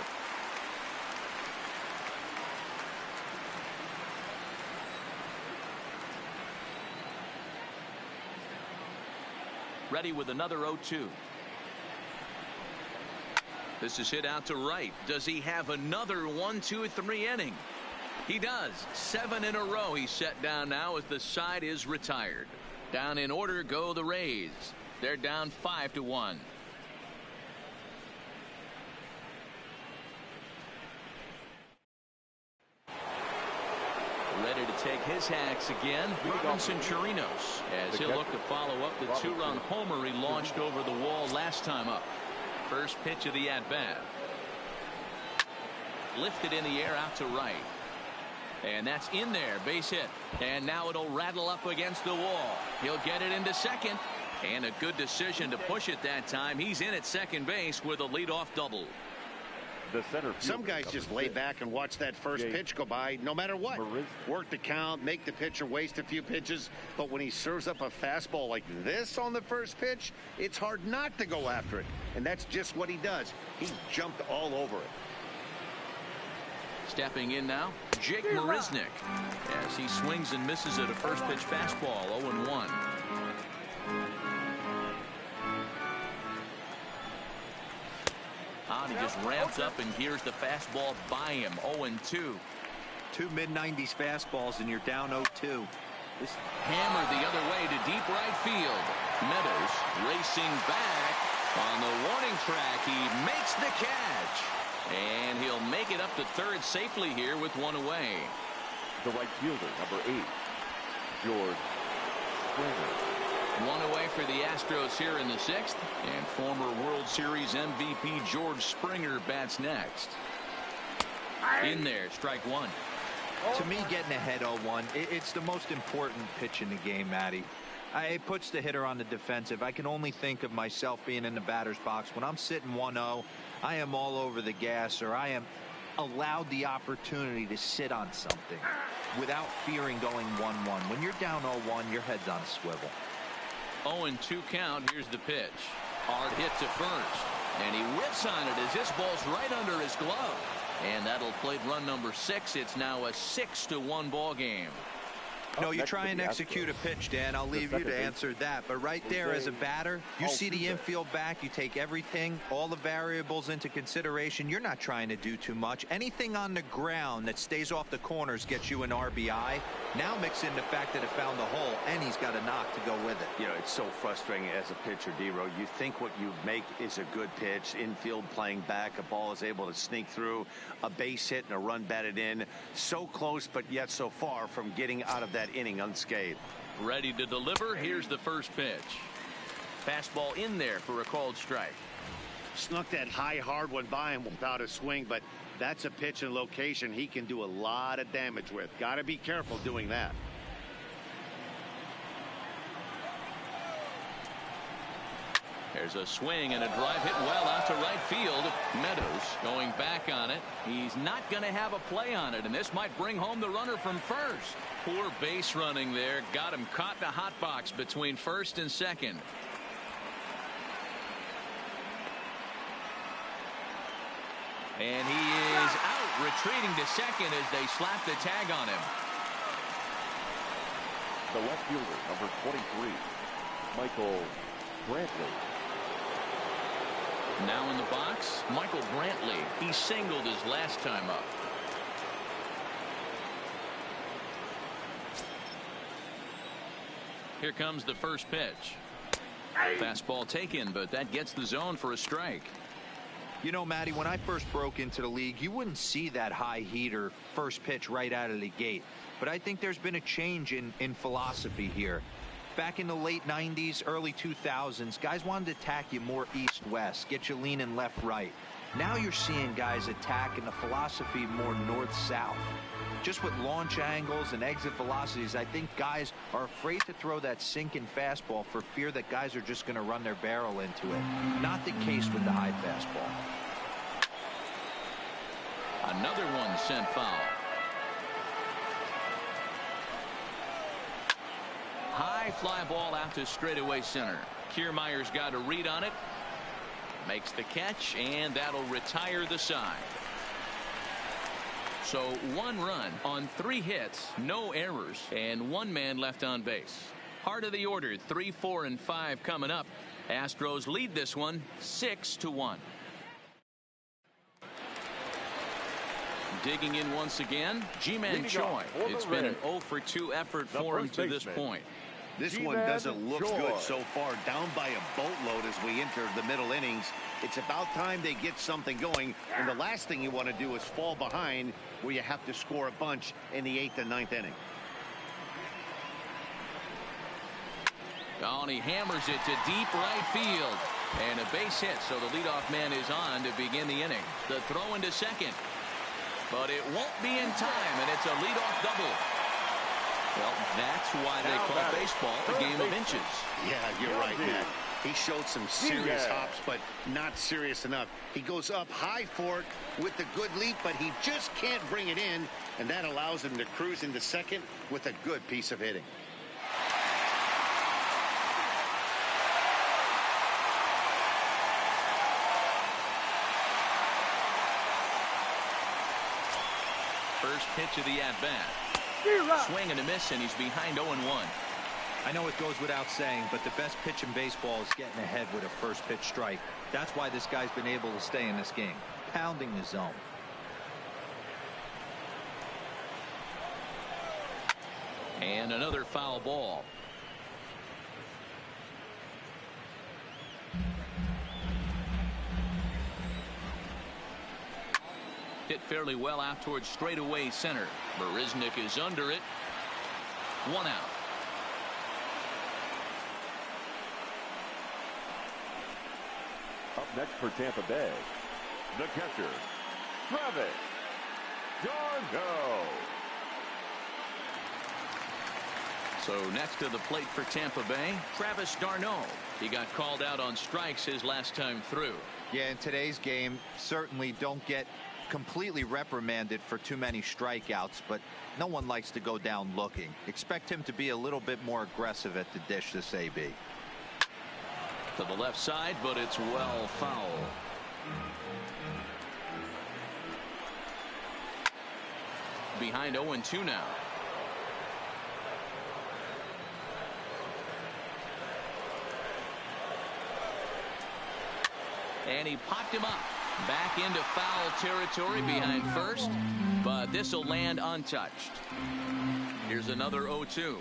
[SPEAKER 1] Ready with another 0-2. This is hit out to right. Does he have another 1-2-3 inning? He does. 7 in a row he's set down now as the side is retired. Down in order go the Rays. They're down 5-1. Ready to take his hacks again. Robinson Chirinos, as he'll look to follow up the 2-run homer he launched over the wall last time up. First pitch of the at-bat. Lifted in the air out to right. And that's in there. Base hit. And now it'll rattle up against the wall. He'll get it into second. And a good decision to push it that time. He's in at second base with a leadoff double.
[SPEAKER 3] The center.
[SPEAKER 2] Some guys just lay back and watch that first pitch go by no matter what. Work the count, make the pitcher waste a few pitches. But when he serves up a fastball like this on the first pitch, it's hard not to go after it. And that's just what he does. He jumped all over it.
[SPEAKER 1] Stepping in now, Jake Marisnick, as he swings and misses at a first pitch fastball. 0-1. He just ramps up and gears the fastball by him. 0-2.
[SPEAKER 4] 2 mid-90s fastballs and you're down 0-2.
[SPEAKER 1] This hammered the other way to deep right field. Meadows racing back on the warning track. He makes the catch. And he'll make it up to third safely here with 1 away.
[SPEAKER 3] The right fielder, number 8, George Springer.
[SPEAKER 1] 1 away for the Astros here in the 6th. And former World Series MVP George Springer bats next. In there, strike 1.
[SPEAKER 4] To me, getting ahead 0-1, it's the most important pitch in the game, Matty. It puts the hitter on the defensive. I can only think of myself being in the batter's box. When I'm sitting 1-0, I am all over the gas, or I am allowed the opportunity to sit on something without fearing going 1-1. When you're down 0-1, your head's on a swivel.
[SPEAKER 1] 0-2 count. Here's the pitch. Hard hit to first. And he whips on it as this ball's right under his glove. And that'll plate run number 6. It's now a 6-1 ball game.
[SPEAKER 4] No, you try and execute a pitch, Dan. I'll leave you to answer that. But right there as a batter, you see the infield back. You take everything, all the variables into consideration. You're not trying to do too much. Anything on the ground that stays off the corners gets you an RBI. Now mix in the fact that it found the hole, and he's got a knock to go with it.
[SPEAKER 2] You know, it's so frustrating as a pitcher, D-Row. You think what you make is a good pitch. Infield playing back. A ball is able to sneak through. A base hit and a run batted in. So close, but yet so far from getting out of that inning unscathed.
[SPEAKER 1] Ready to deliver. Here's the first pitch. Fastball in there for a called strike.
[SPEAKER 2] Snuck that high hard one by him without a swing, but that's a pitch and location he can do a lot of damage with. Got to be careful doing that.
[SPEAKER 1] There's a swing and a drive hit well out to right field. Meadows going back on it. He's not going to have a play on it, and this might bring home the runner from first. Poor base running there. Got him caught in a hot box between first and second. And he is out, retreating to second as they slap the tag on him.
[SPEAKER 3] The left fielder, number 23, Michael Brantley.
[SPEAKER 1] Now in the box, Michael Brantley. He singled his last time up. Here comes the first pitch. Fastball taken, but that gets the zone for a strike.
[SPEAKER 4] You know, Matty, when I first broke into the league, you wouldn't see that high heater first pitch right out of the gate. But I think there's been a change in philosophy here. Back in the late 90s, early 2000s, guys wanted to attack you more east-west, get you leaning left-right. Now you're seeing guys attack in the philosophy more north-south. Just with launch angles and exit velocities, I think guys are afraid to throw that sinking fastball for fear that guys are just going to run their barrel into it. Not the case with the high fastball.
[SPEAKER 1] Another one sent foul. High fly ball out to straightaway center. Kiermaier's got a read on it. Makes the catch, and that'll retire the side. So 1 run on 3 hits, no errors, and 1 man left on base. Heart of the order, 3, 4, and 5 coming up. Astros lead this one 6-1. Digging in once again, Ji-Man Choi. It's been an 0 for 2 effort for him to this point.
[SPEAKER 2] This one doesn't look good so far. Down by a boatload as we enter the middle innings. It's about time they get something going. And the last thing you want to do is fall behind where you have to score a bunch in the 8th and 9th inning.
[SPEAKER 1] Oh, and he hammers it to deep right field. And a base hit, so the leadoff man is on to begin the inning. The throw into second. But it won't be in time, and it's a leadoff double. Well, that's why they call baseball a game of inches.
[SPEAKER 2] Yeah, you're right, Matt. He showed some serious hops, but not serious enough. He goes up high for it with the good leap, but he just can't bring it in, and that allows him to cruise into second with a good piece of hitting.
[SPEAKER 1] First pitch of the at-bat. Swing and a miss, and he's behind 0-1.
[SPEAKER 4] I know it goes without saying, but the best pitch in baseball is getting ahead with a first pitch strike. That's why this guy's been able to stay in this game, pounding the zone.
[SPEAKER 1] And another foul ball. Hit fairly well out towards straightaway center. Marisnick is under it. 1 out.
[SPEAKER 3] Up next for Tampa Bay, the catcher, Travis d'Arnaud.
[SPEAKER 1] So next to the plate for Tampa Bay, Travis d'Arnaud. He got called out on strikes his last time through.
[SPEAKER 4] Yeah, in today's game, certainly don't get completely reprimanded for too many strikeouts, but no one likes to go down looking. Expect him to be a little bit more aggressive at the dish this AB.
[SPEAKER 1] To the left side, but it's well foul. Behind 0-2 now. And he popped him up. Back into foul territory behind first, but this will land untouched. Here's another 0-2.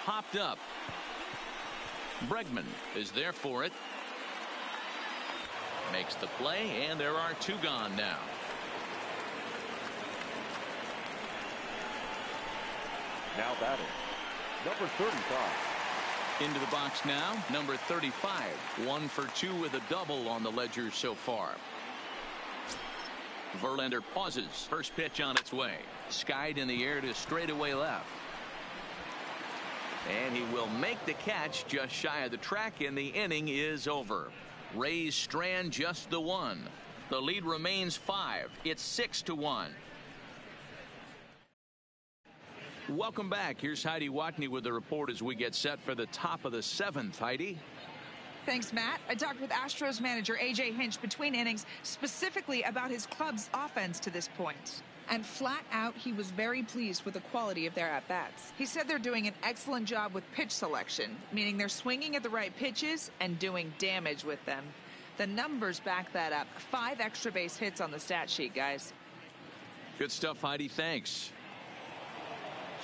[SPEAKER 1] Popped up. Bregman is there for it. Makes the play, and there are 2 gone now.
[SPEAKER 3] Now batting, number 35.
[SPEAKER 1] Into the box now, number 35. 1 for 2 with a double on the ledger so far. Verlander pauses. First pitch on its way. Skied in the air to straightaway left. And he will make the catch just shy of the track, and the inning is over. Rays strand just the 1. The lead remains 5. It's 6-1. Welcome back. Here's Heidi Watney with the report as we get set for the top of the 7th. Heidi.
[SPEAKER 5] Thanks, Matt. I talked with Astros manager A.J. Hinch between innings, specifically about his club's offense to this point. And flat out, he was very pleased with the quality of their at-bats. He said they're doing an excellent job with pitch selection, meaning they're swinging at the right pitches and doing damage with them. The numbers back that up. 5 extra base hits on the stat sheet, guys.
[SPEAKER 1] Good stuff, Heidi. Thanks.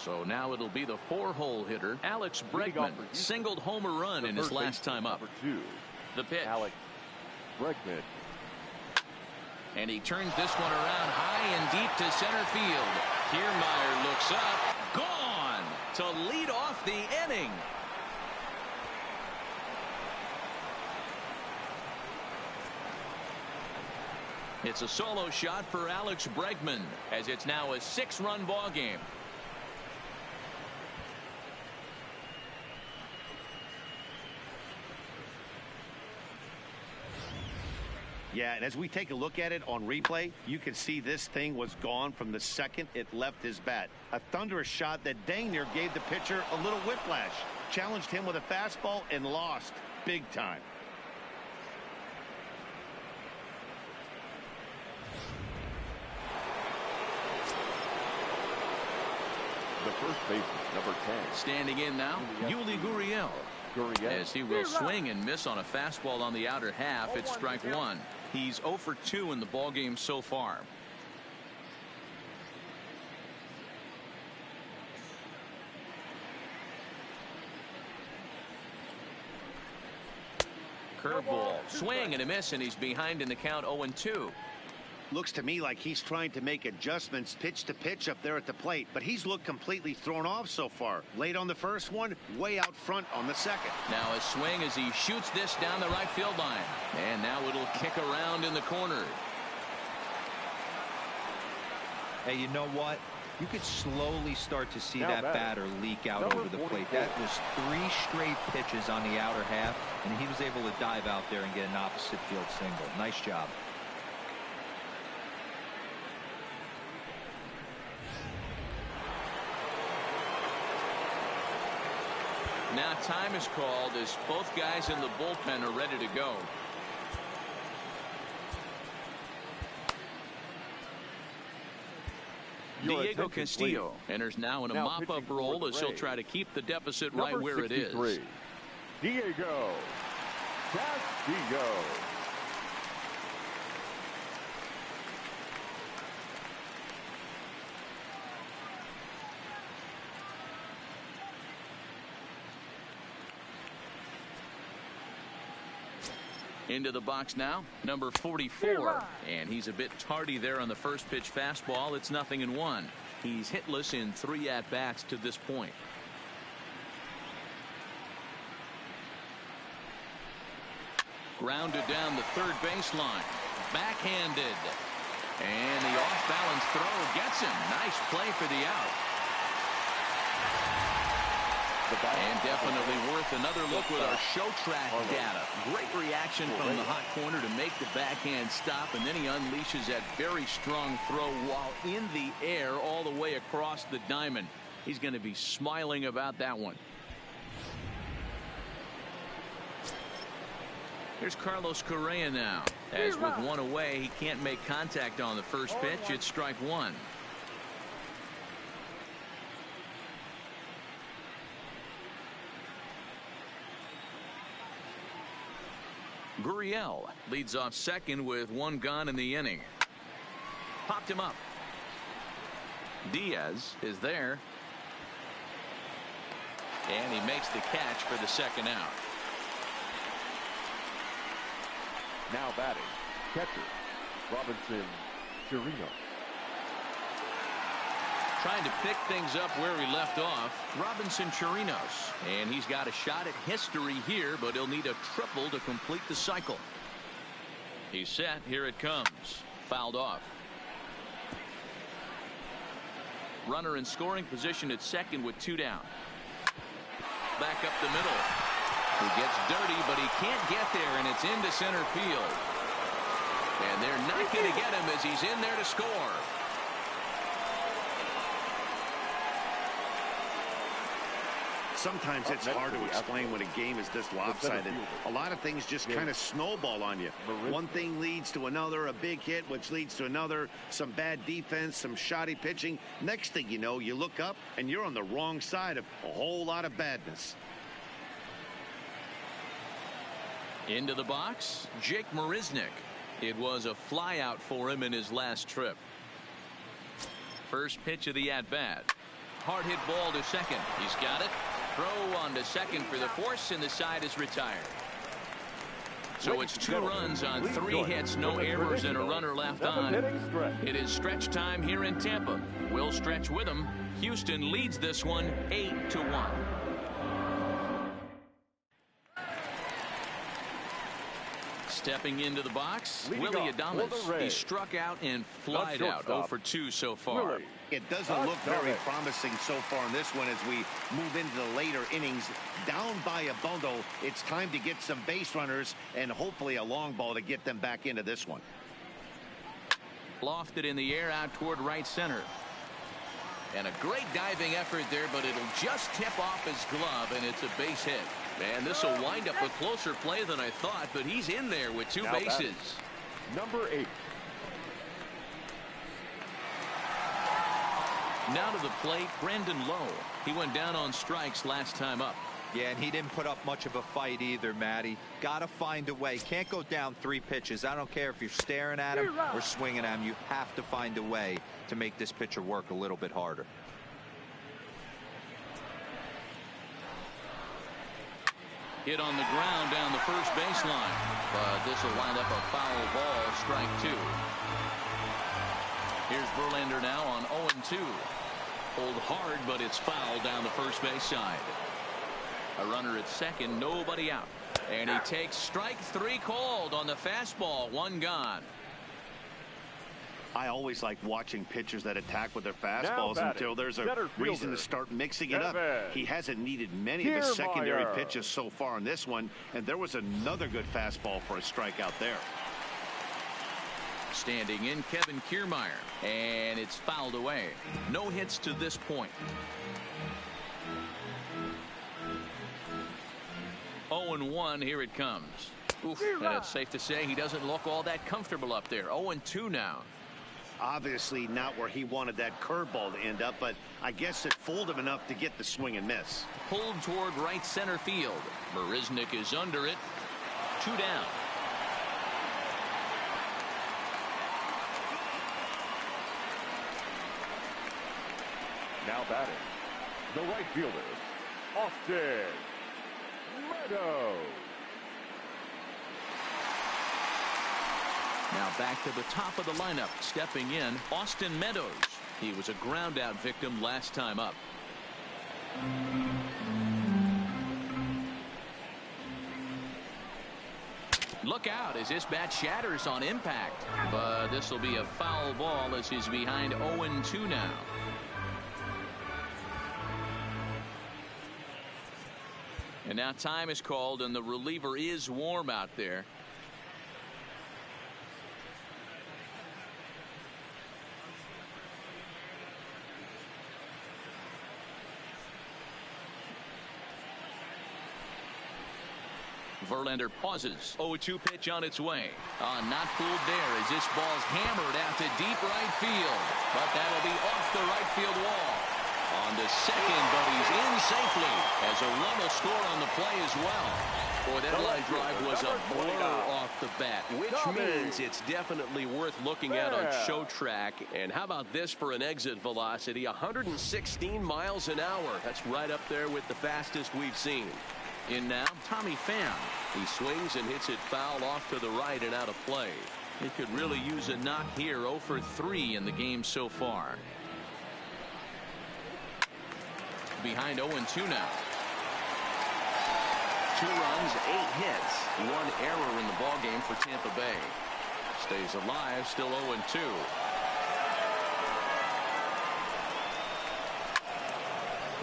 [SPEAKER 1] So now it'll be the 4-hole hitter, Alex Bregman, singled home a run in his last time up. The pitch.
[SPEAKER 3] Alex Bregman.
[SPEAKER 1] And he turns this one around high and deep to center field. Kiermaier looks up. Gone to lead off the inning. It's a solo shot for Alex Bregman, as it's now a 6-run ball game.
[SPEAKER 2] Yeah, and as we take a look at it on replay, you can see this thing was gone from the second it left his bat. A thunderous shot that dang near gave the pitcher a little whiplash. Challenged him with a fastball and lost big time.
[SPEAKER 3] The first baseman, number 10.
[SPEAKER 1] Standing in now, Yuli Gurriel. As he will swing and miss on a fastball on the outer half. It's strike one. He's 0 for 2 in the ballgame so far. Curveball, swing and a miss, and he's behind in the count 0-2.
[SPEAKER 2] Looks to me like he's trying to make adjustments pitch to pitch up there at the plate, but he's looked completely thrown off so far. Late on the first one, way out front on the second.
[SPEAKER 1] Now a swing as he shoots this down the right field line. And now it'll kick around in the corner.
[SPEAKER 4] Hey, you know what? You could slowly start to see that batter leak out over the plate. That was 3 straight pitches on the outer half, and he was able to dive out there and get an opposite field single. Nice job.
[SPEAKER 1] Now time is called as both guys in the bullpen are ready to go. Diego Castillo enters now in a mop-up role as he'll try to keep the deficit right where it is.
[SPEAKER 3] Diego Castillo.
[SPEAKER 1] Into the box now, number 44, and he's a bit tardy there on the first pitch fastball. It's 0-1. He's hitless in 3 at-bats to this point. Grounded down the third baseline, backhanded, and the off-balance throw gets him. Nice play for the out. And definitely worth another look with our show track data. Great reaction from the hot corner to make the backhand stop, and then he unleashes that very strong throw while in the air all the way across the diamond. He's going to be smiling about that one. Here's Carlos Correa now. As with one away, he can't make contact on the first pitch. It's strike one. Gurriel leads off second with 1 gone in the inning. Popped him up. Diaz is there. And he makes the catch for the second out.
[SPEAKER 3] Now batting, catcher Robinson Chirinos.
[SPEAKER 1] Trying to pick things up where he left off, Robinson Chirinos. And he's got a shot at history here, but he'll need a triple to complete the cycle. He's set. Here it comes. Fouled off. Runner in scoring position at second with 2 down. Back up the middle. He gets dirty, but he can't get there, and it's into center field. And they're not going to get him as he's in there to score.
[SPEAKER 2] Sometimes it's hard to explain when a game is this lopsided. A lot of things just kind of snowball on you. One thing leads to another, a big hit, which leads to another, some bad defense, some shoddy pitching. Next thing you know, you look up and you're on the wrong side of a whole lot of badness.
[SPEAKER 1] Into the box, Jake Marisnick. It was a fly out for him in his last trip. First pitch of the at-bat. hard hit ball to second. He's got it. Throw on to second for the force, and the side is retired. So it's 2 runs on 3 hits, no errors, and a runner left on. It is stretch time here in Tampa. We'll stretch with them. Houston leads this one 8-1. Stepping into the box, Willie Adames. He struck out and flied out. 0 for 2 so far.
[SPEAKER 2] It doesn't look very promising so far in this one as we move into the later innings. Down by a bundle, it's time to get some base runners and hopefully a long ball to get them back into this one.
[SPEAKER 1] Lofted in the air out toward right center. And a great diving effort there, but it'll just tip off his glove, and it's a base hit. Man, this will wind up a closer play than I thought, but he's in there with 2 bases.
[SPEAKER 3] Number 8.
[SPEAKER 1] Now to the plate, Brandon Lowe. He went down on strikes last time up.
[SPEAKER 4] Yeah, and he didn't put up much of a fight either, Matty. Got to find a way. Can't go down 3 pitches. I don't care if you're staring at him or swinging at him. You have to find a way to make this pitcher work a little bit harder.
[SPEAKER 1] Hit on the ground down the first baseline, but this will wind up a foul ball, strike 2. Here's Verlander now on 0-2. Pulled hard, but it's foul down the first base side. A runner at second, nobody out. And he takes strike 3 called on the fastball, 1 gone.
[SPEAKER 2] I always like watching pitchers that attack with their fastballs until there's a reason to start mixing it up. He hasn't needed many of his secondary pitches so far in this one, and there was another good fastball for a strikeout there.
[SPEAKER 1] Standing in, Kevin Kiermaier, and it's fouled away. No hits to this point. 0-1, here it comes. Oof, and it's safe to say he doesn't look all that comfortable up there. 0-2 now.
[SPEAKER 2] Obviously not where he wanted that curveball to end up, but I guess it fooled him enough to get the swing and miss.
[SPEAKER 1] Pulled toward right center field. Marisnick is under it. 2 down.
[SPEAKER 3] Now batting, the right fielder, Austin Meadows.
[SPEAKER 1] Now back to the top of the lineup. Stepping in, Austin Meadows. He was a ground out victim last time up. Look out as this bat shatters on impact. But this will be a foul ball as he's behind 0-2 now. And now time is called, and the reliever is warm out there. Verlander pauses. 0-2 pitch on its way. Not fooled there as this ball's hammered out to deep right field. But that'll be off the right field wall. On to second, but he's in safely as a run will score on the play as well. Boy, that line drive was a blur off the bat, which means it's definitely worth looking at on show track. And how about this for an exit velocity? 116 miles an hour. That's right up there with the fastest we've seen. In now, Tommy Pham. He swings and hits it foul off to the right and out of play. He could really use a knock here. 0 for 3 in the game so far. Behind 0-2 now. 2 runs, 8 hits, 1 error in the ballgame for Tampa Bay. Stays alive, still 0-2.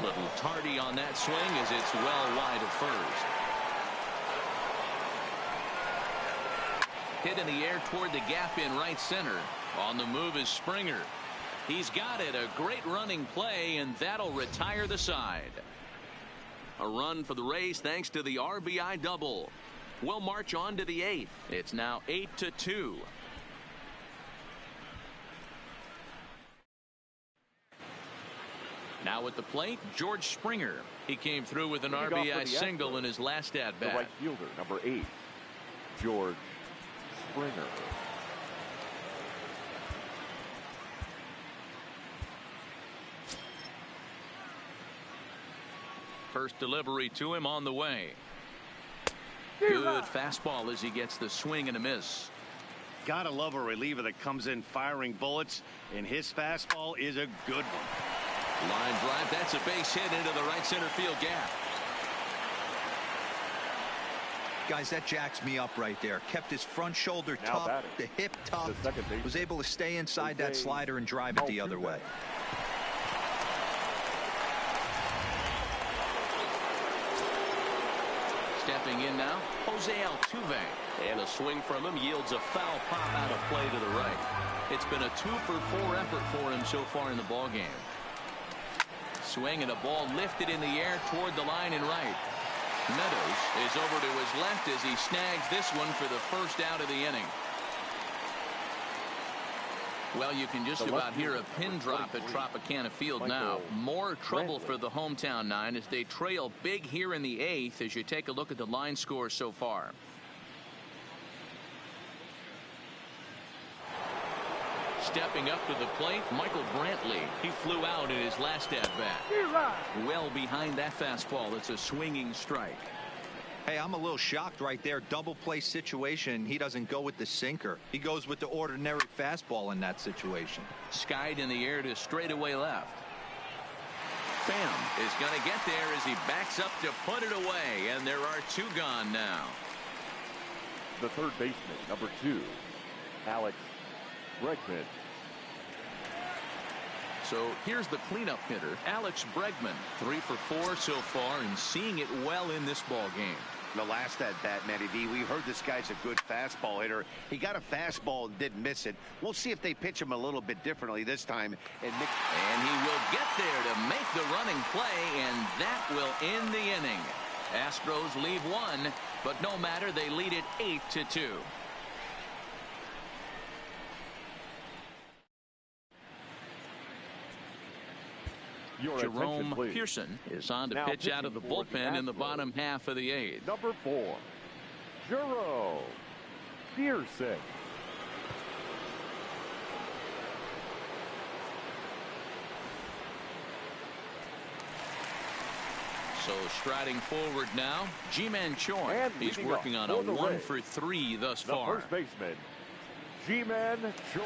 [SPEAKER 1] Little tardy on that swing as it's well wide of first. Hit in the air toward the gap in right center. On the move is Springer. He's got it. A great running play, and that'll retire the side. A run for the Rays thanks to the RBI double. We'll march on to the 8th. It's now 8-2. Now at the plate, George Springer. He came through with an RBI single in his last at bat.
[SPEAKER 3] The right fielder, number 8, George Springer.
[SPEAKER 1] First delivery to him on the way. Good fastball as he gets the swing and a miss.
[SPEAKER 2] Gotta love a reliever that comes in firing bullets, and his fastball is a good one.
[SPEAKER 1] Line drive. That's a base hit into the right center field gap.
[SPEAKER 4] Guys, that jacks me up right there. Kept his front shoulder tucked, the hip tucked, was able to stay inside that slider and drive it the other way.
[SPEAKER 1] Stepping in now, Jose Altuve.
[SPEAKER 6] And a swing from him yields a foul pop out of play to the right.
[SPEAKER 1] It's been a 2-for-4 effort for him so far in the ball game. Swing and a ball lifted in the air toward the line and right. Meadows is over to his left as he snags this one for the first out of the inning. Well, you can just about hear a pin drop at Tropicana Field now. More trouble for the hometown nine as they trail big here in the 8th as you take a look at the line score so far. Stepping up to the plate, Michael Brantley. He flew out in his last at-bat. Well behind that fastball. It's a swinging strike.
[SPEAKER 4] Hey, I'm a little shocked right there. Double play situation. He doesn't go with the sinker. He goes with the ordinary fastball in that situation.
[SPEAKER 1] Skied in the air to straightaway left. Pham is going to get there as he backs up to put it away. And there are 2 gone now.
[SPEAKER 3] The third baseman, number 2, Alex Bregman.
[SPEAKER 1] So here's the cleanup hitter, Alex Bregman. 3 for 4 so far and seeing it well in this ball game.
[SPEAKER 2] The last at bat, Matty V, we heard this guy's a good fastball hitter. He got a fastball and didn't miss it. We'll see if they pitch him a little bit differently this time. And
[SPEAKER 1] he will get there to make the running play, and that will end the inning. Astros leave 1, but no matter, they lead it 8-2. Jerome Pearson is on to pitch out of the bullpen in the bottom half of the 8th.
[SPEAKER 3] Number 4, Jerome Pearson.
[SPEAKER 1] So striding forward now, Ji-Man Choi. He's working on a 1 for 3 thus far.
[SPEAKER 3] The first baseman, Ji-Man Choi.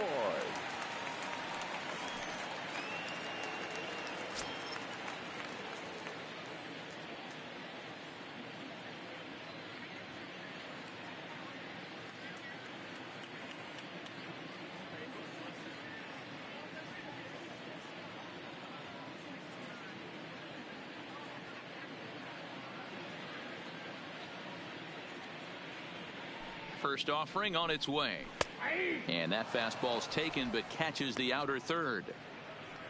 [SPEAKER 1] First offering on its way. And that fastball's taken but catches the outer third.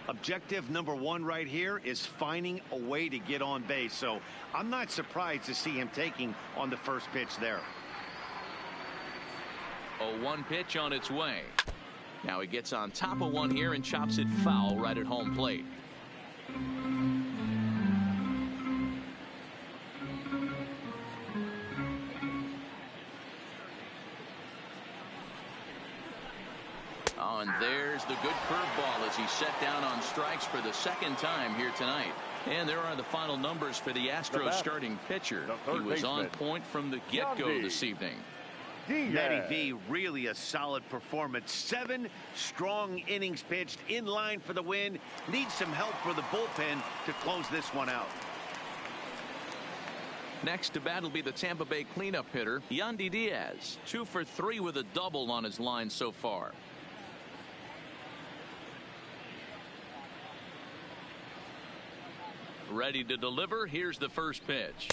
[SPEAKER 2] Objective number 1 right here is finding a way to get on base. So I'm not surprised to see him taking on the first pitch there.
[SPEAKER 1] A 1 pitch on its way. Now he gets on top of one here and chops it foul right at home plate. Oh, and there's the good curveball as he set down on strikes for the 2nd time here tonight. And there are the final numbers for the Astros starting pitcher. He was on point from the get-go this evening.
[SPEAKER 2] Matty V, really a solid performance. 7 strong innings pitched, in line for the win. Needs some help for the bullpen to close this one out.
[SPEAKER 1] Next to bat will be the Tampa Bay cleanup hitter, Yandy Diaz. 2 for 3 with a double on his line so far. Ready to deliver. Here's the first pitch.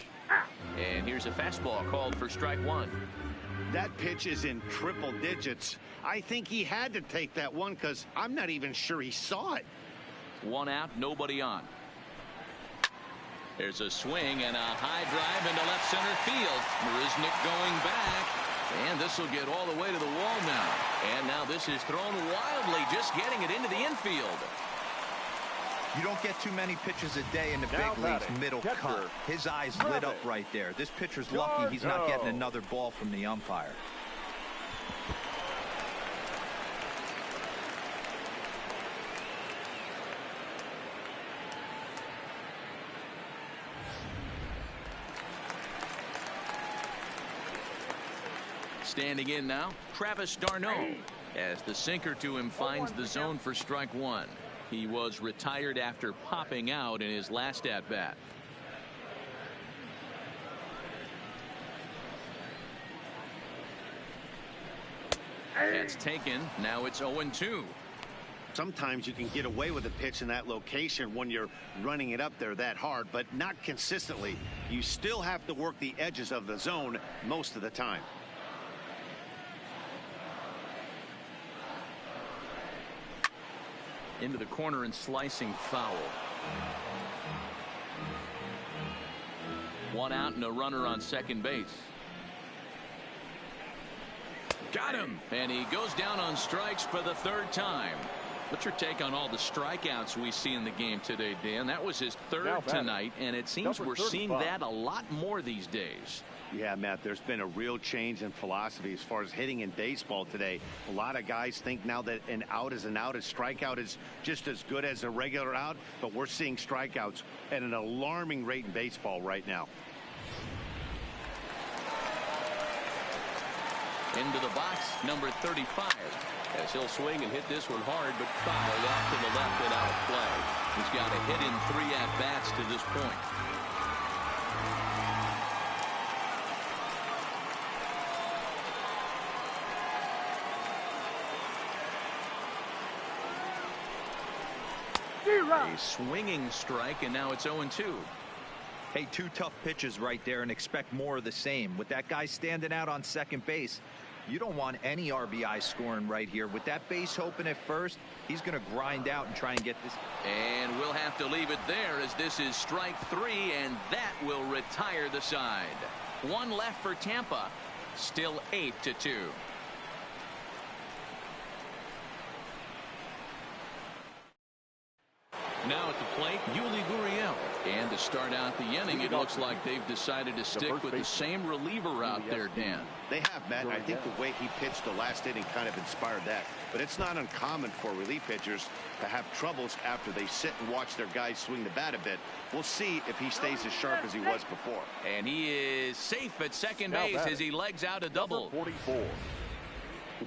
[SPEAKER 1] And here's a fastball called for strike 1.
[SPEAKER 2] That pitch is in triple digits. I think he had to take that one because I'm not even sure he saw it.
[SPEAKER 1] 1 out, nobody on. There's a swing and a high drive into left center field. Marisnick going back. And this will get all the way to the wall now. And now this is thrown wildly, just getting it into the infield.
[SPEAKER 4] You don't get too many pitches a day in the big leagues. Middle cut. His eyes lit up right there. This pitcher's lucky he's not getting another ball from the umpire.
[SPEAKER 1] Standing in now, Travis d'Arnaud, as the sinker to him finds the zone for strike one. He was retired after popping out in his last at bat. That's taken. Now it's 0-2.
[SPEAKER 2] Sometimes you can get away with a pitch in that location when you're running it up there that hard, but not consistently. You still have to work the edges of the zone most of the time.
[SPEAKER 1] Into the corner and slicing foul. One out and a runner on second base. Got him, and he goes down on strikes for the third time. What's your take on all the strikeouts we see in the game today, Dan? That was his third tonight, and it seems we're seeing that a lot more these days.
[SPEAKER 2] Yeah, Matt, there's been a real change in philosophy as far as hitting in baseball today. A lot of guys think now that an out is an out. A strikeout is just as good as a regular out, but we're seeing strikeouts at an alarming rate in baseball right now.
[SPEAKER 1] Into the box, number 35. As he'll swing and hit this one hard, but fouled off to the left and out of play. He's got a hit in 3 at-bats to this point. A swinging strike, and now it's 0-2.
[SPEAKER 4] Hey, 2 tough pitches right there, and expect more of the same. With that guy standing out on second base, you don't want any RBI scoring right here. With that base open at first, he's going to grind out and try and get this.
[SPEAKER 1] And we'll have to leave it there, as this is strike 3, and that will retire the side. 1 left for Tampa. Still 8-2. Now at the plate, Yuli Gurriel. And to start out the inning, it looks like they've decided to stick with the same reliever out there, Dan.
[SPEAKER 2] They have, Matt. I think the way he pitched the last inning kind of inspired that. But it's not uncommon for relief pitchers to have troubles after they sit and watch their guys swing the bat a bit. We'll see if he stays as sharp as he was before.
[SPEAKER 1] And he is safe at second base as he legs out a double.
[SPEAKER 3] 44.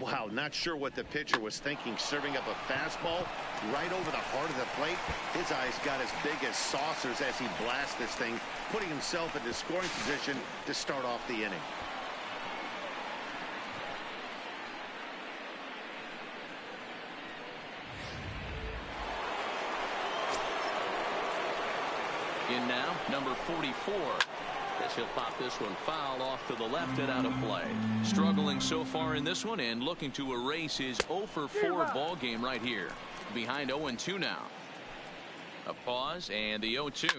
[SPEAKER 2] Wow, not sure what the pitcher was thinking, serving up a fastball right over the heart of the plate. His eyes got as big as saucers as he blasts this thing, putting himself in the scoring position to start off the inning.
[SPEAKER 1] In now, number 44. As he'll pop this one foul off to the left and out of play. Struggling so far in this one and looking to erase his 0-for-4 ball game right here. Behind 0-2 now. A pause and the 0-2.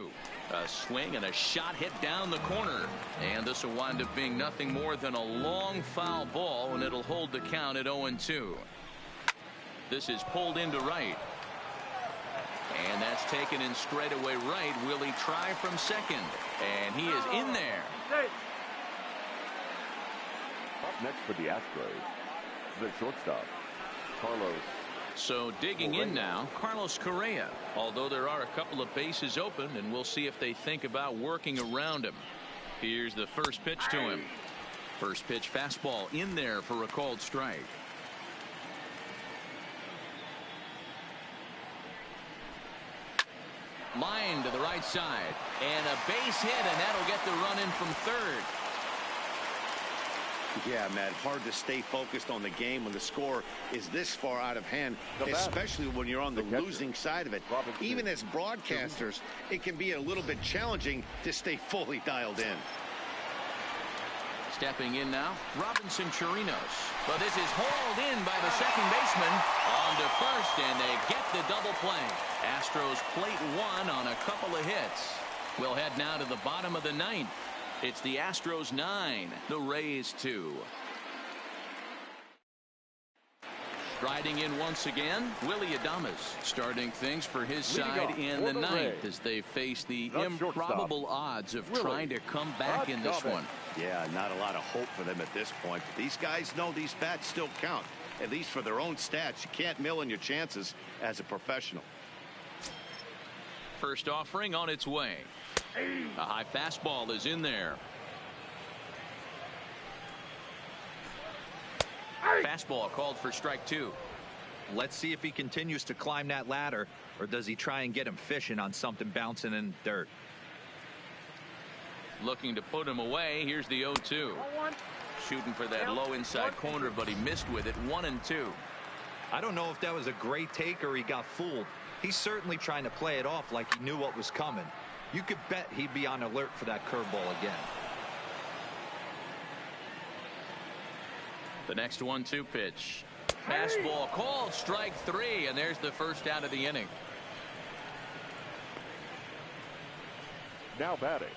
[SPEAKER 1] A swing and a shot hit down the corner. And this will wind up being nothing more than a long foul ball, and it'll hold the count at 0-2. This is pulled into right. And that's taken in straightaway right. Will he try from second? And he is in there.
[SPEAKER 3] Up next for the Astros, the shortstop, Carlos.
[SPEAKER 1] So digging in now, Carlos Correa. Although there are a couple of bases open, and we'll see if they think about working around him. Here's the first pitch to him. First pitch fastball in there for a called strike. Line to the right side, and a base hit, and that'll get the run in from third.
[SPEAKER 2] Yeah, Matt, hard to stay focused on the game when the score is this far out of hand, especially when you're on the losing side of it. Even as broadcasters, it can be a little bit challenging to stay fully dialed in.
[SPEAKER 1] Stepping in now, Robinson Chirinos. But this is hauled in by the second baseman. On to first, and they get the double play. Astros plate 1 on a couple of hits. We'll head now to the bottom of the 9th. It's the Astros 9, the Rays 2. Striding in once again, Willie Adames, starting things for his side in the 9th as they face the improbable odds of trying to come back in this one.
[SPEAKER 2] Yeah, not a lot of hope for them at this point. But these guys know these bats still count, at least for their own stats. You can't mill in your chances as a professional.
[SPEAKER 1] First offering on its way. A high fastball is in there. Fastball called for strike 2.
[SPEAKER 4] Let's see if he continues to climb that ladder, or does he try and get him fishing on something bouncing in the dirt.
[SPEAKER 1] Looking to put him away. Here's the 0-2. Shooting for that low inside corner, but he missed with it. 1-2.
[SPEAKER 4] I don't know if that was a great take or he got fooled. He's certainly trying to play it off like he knew what was coming. You could bet he'd be on alert for that curveball again.
[SPEAKER 1] The next 1-2 pitch. Fastball called strike 3, and there's the first out of the inning.
[SPEAKER 3] Now batting,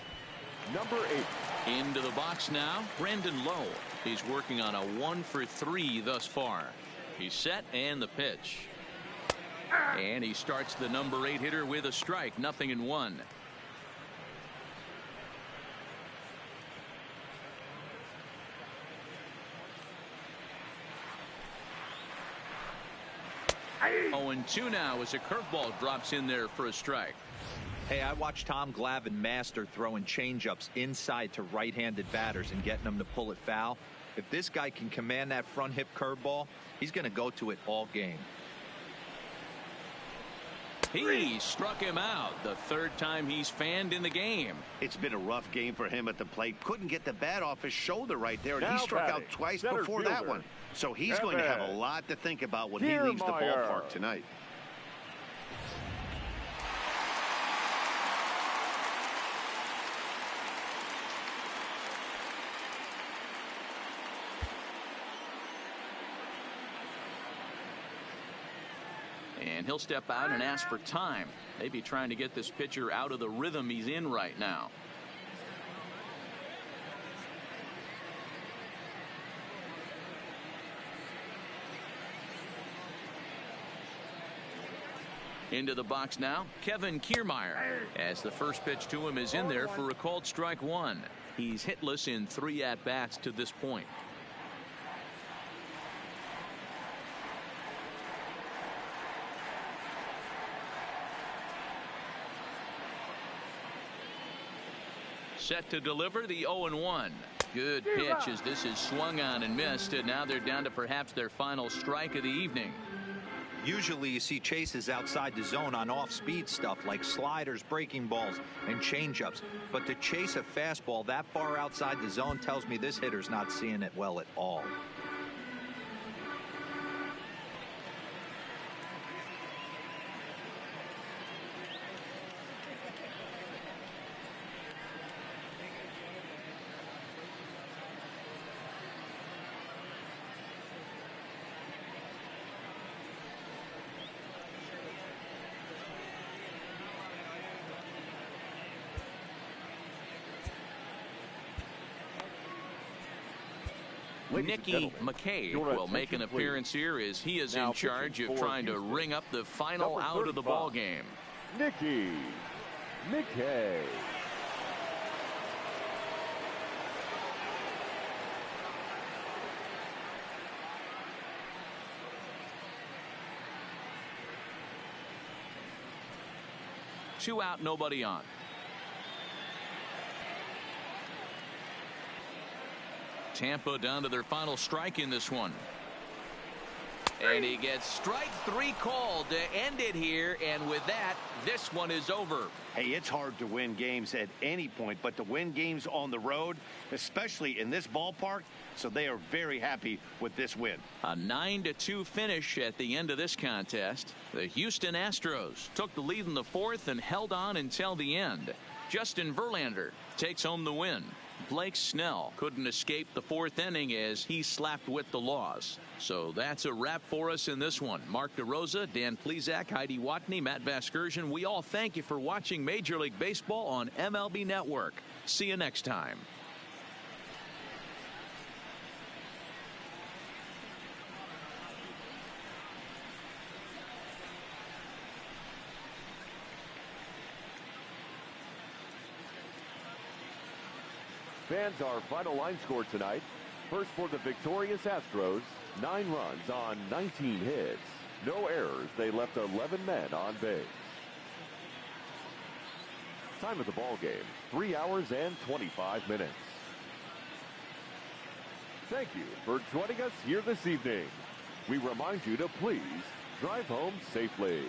[SPEAKER 3] number 8.
[SPEAKER 1] Into the box now, Brandon Lowe. He's working on a 1-for-3 thus far. He's set, and the pitch. And he starts the number 8 hitter with a strike. 0-1. Oh, and 2 now as a curveball drops in there for a strike.
[SPEAKER 4] Hey, I watched Tom Glavine master throwing changeups inside to right-handed batters and getting them to pull it foul. If this guy can command that front hip curveball, he's going to go to it all game.
[SPEAKER 1] He struck him out. The 3rd time he's fanned in the game.
[SPEAKER 2] It's been a rough game for him at the plate. Couldn't get the bat off his shoulder right there, and
[SPEAKER 3] now
[SPEAKER 2] he struck out twice before that one. So he's going to have a lot to think about when he leaves the ballpark tonight.
[SPEAKER 1] And he'll step out and ask for time. Maybe trying to get this pitcher out of the rhythm he's in right now. Into the box now, Kevin Kiermaier, as the first pitch to him is in there for a called strike 1. He's hitless in 3 at-bats to this point. Set to deliver the 0-1. Good pitch as this is swung on and missed, and now they're down to perhaps their final strike of the evening.
[SPEAKER 4] Usually you see chases outside the zone on off-speed stuff like sliders, breaking balls, and changeups. But to chase a fastball that far outside the zone tells me this hitter's not seeing it well at all.
[SPEAKER 1] Nicky McKay will make an appearance here as he is in charge of trying to ring up the final out of the ball game.
[SPEAKER 3] Nicky McKay.
[SPEAKER 1] Two out, nobody on. Tampa down to their final strike in this one. And he gets strike 3 called to end it here, and with that, this one is over.
[SPEAKER 2] Hey, it's hard to win games at any point, but to win games on the road, especially in this ballpark, so they are very happy with this win.
[SPEAKER 1] A 9-2 finish at the end of this contest. The Houston Astros took the lead in the 4th and held on until the end. Justin Verlander takes home the win. Blake Snell couldn't escape the 4th inning as he slapped with the loss. So that's a wrap for us in this one. Mark DeRosa, Dan Plesac, Heidi Watney, Matt Vasgersian. We all thank you for watching Major League Baseball on MLB Network. See you next time.
[SPEAKER 3] Fans, our final line score tonight. First for the victorious Astros, 9 runs on 19 hits. No errors. They left 11 men on base. Time of the ball game, 3 hours and 25 minutes. Thank you for joining us here this evening. We remind you to please drive home safely.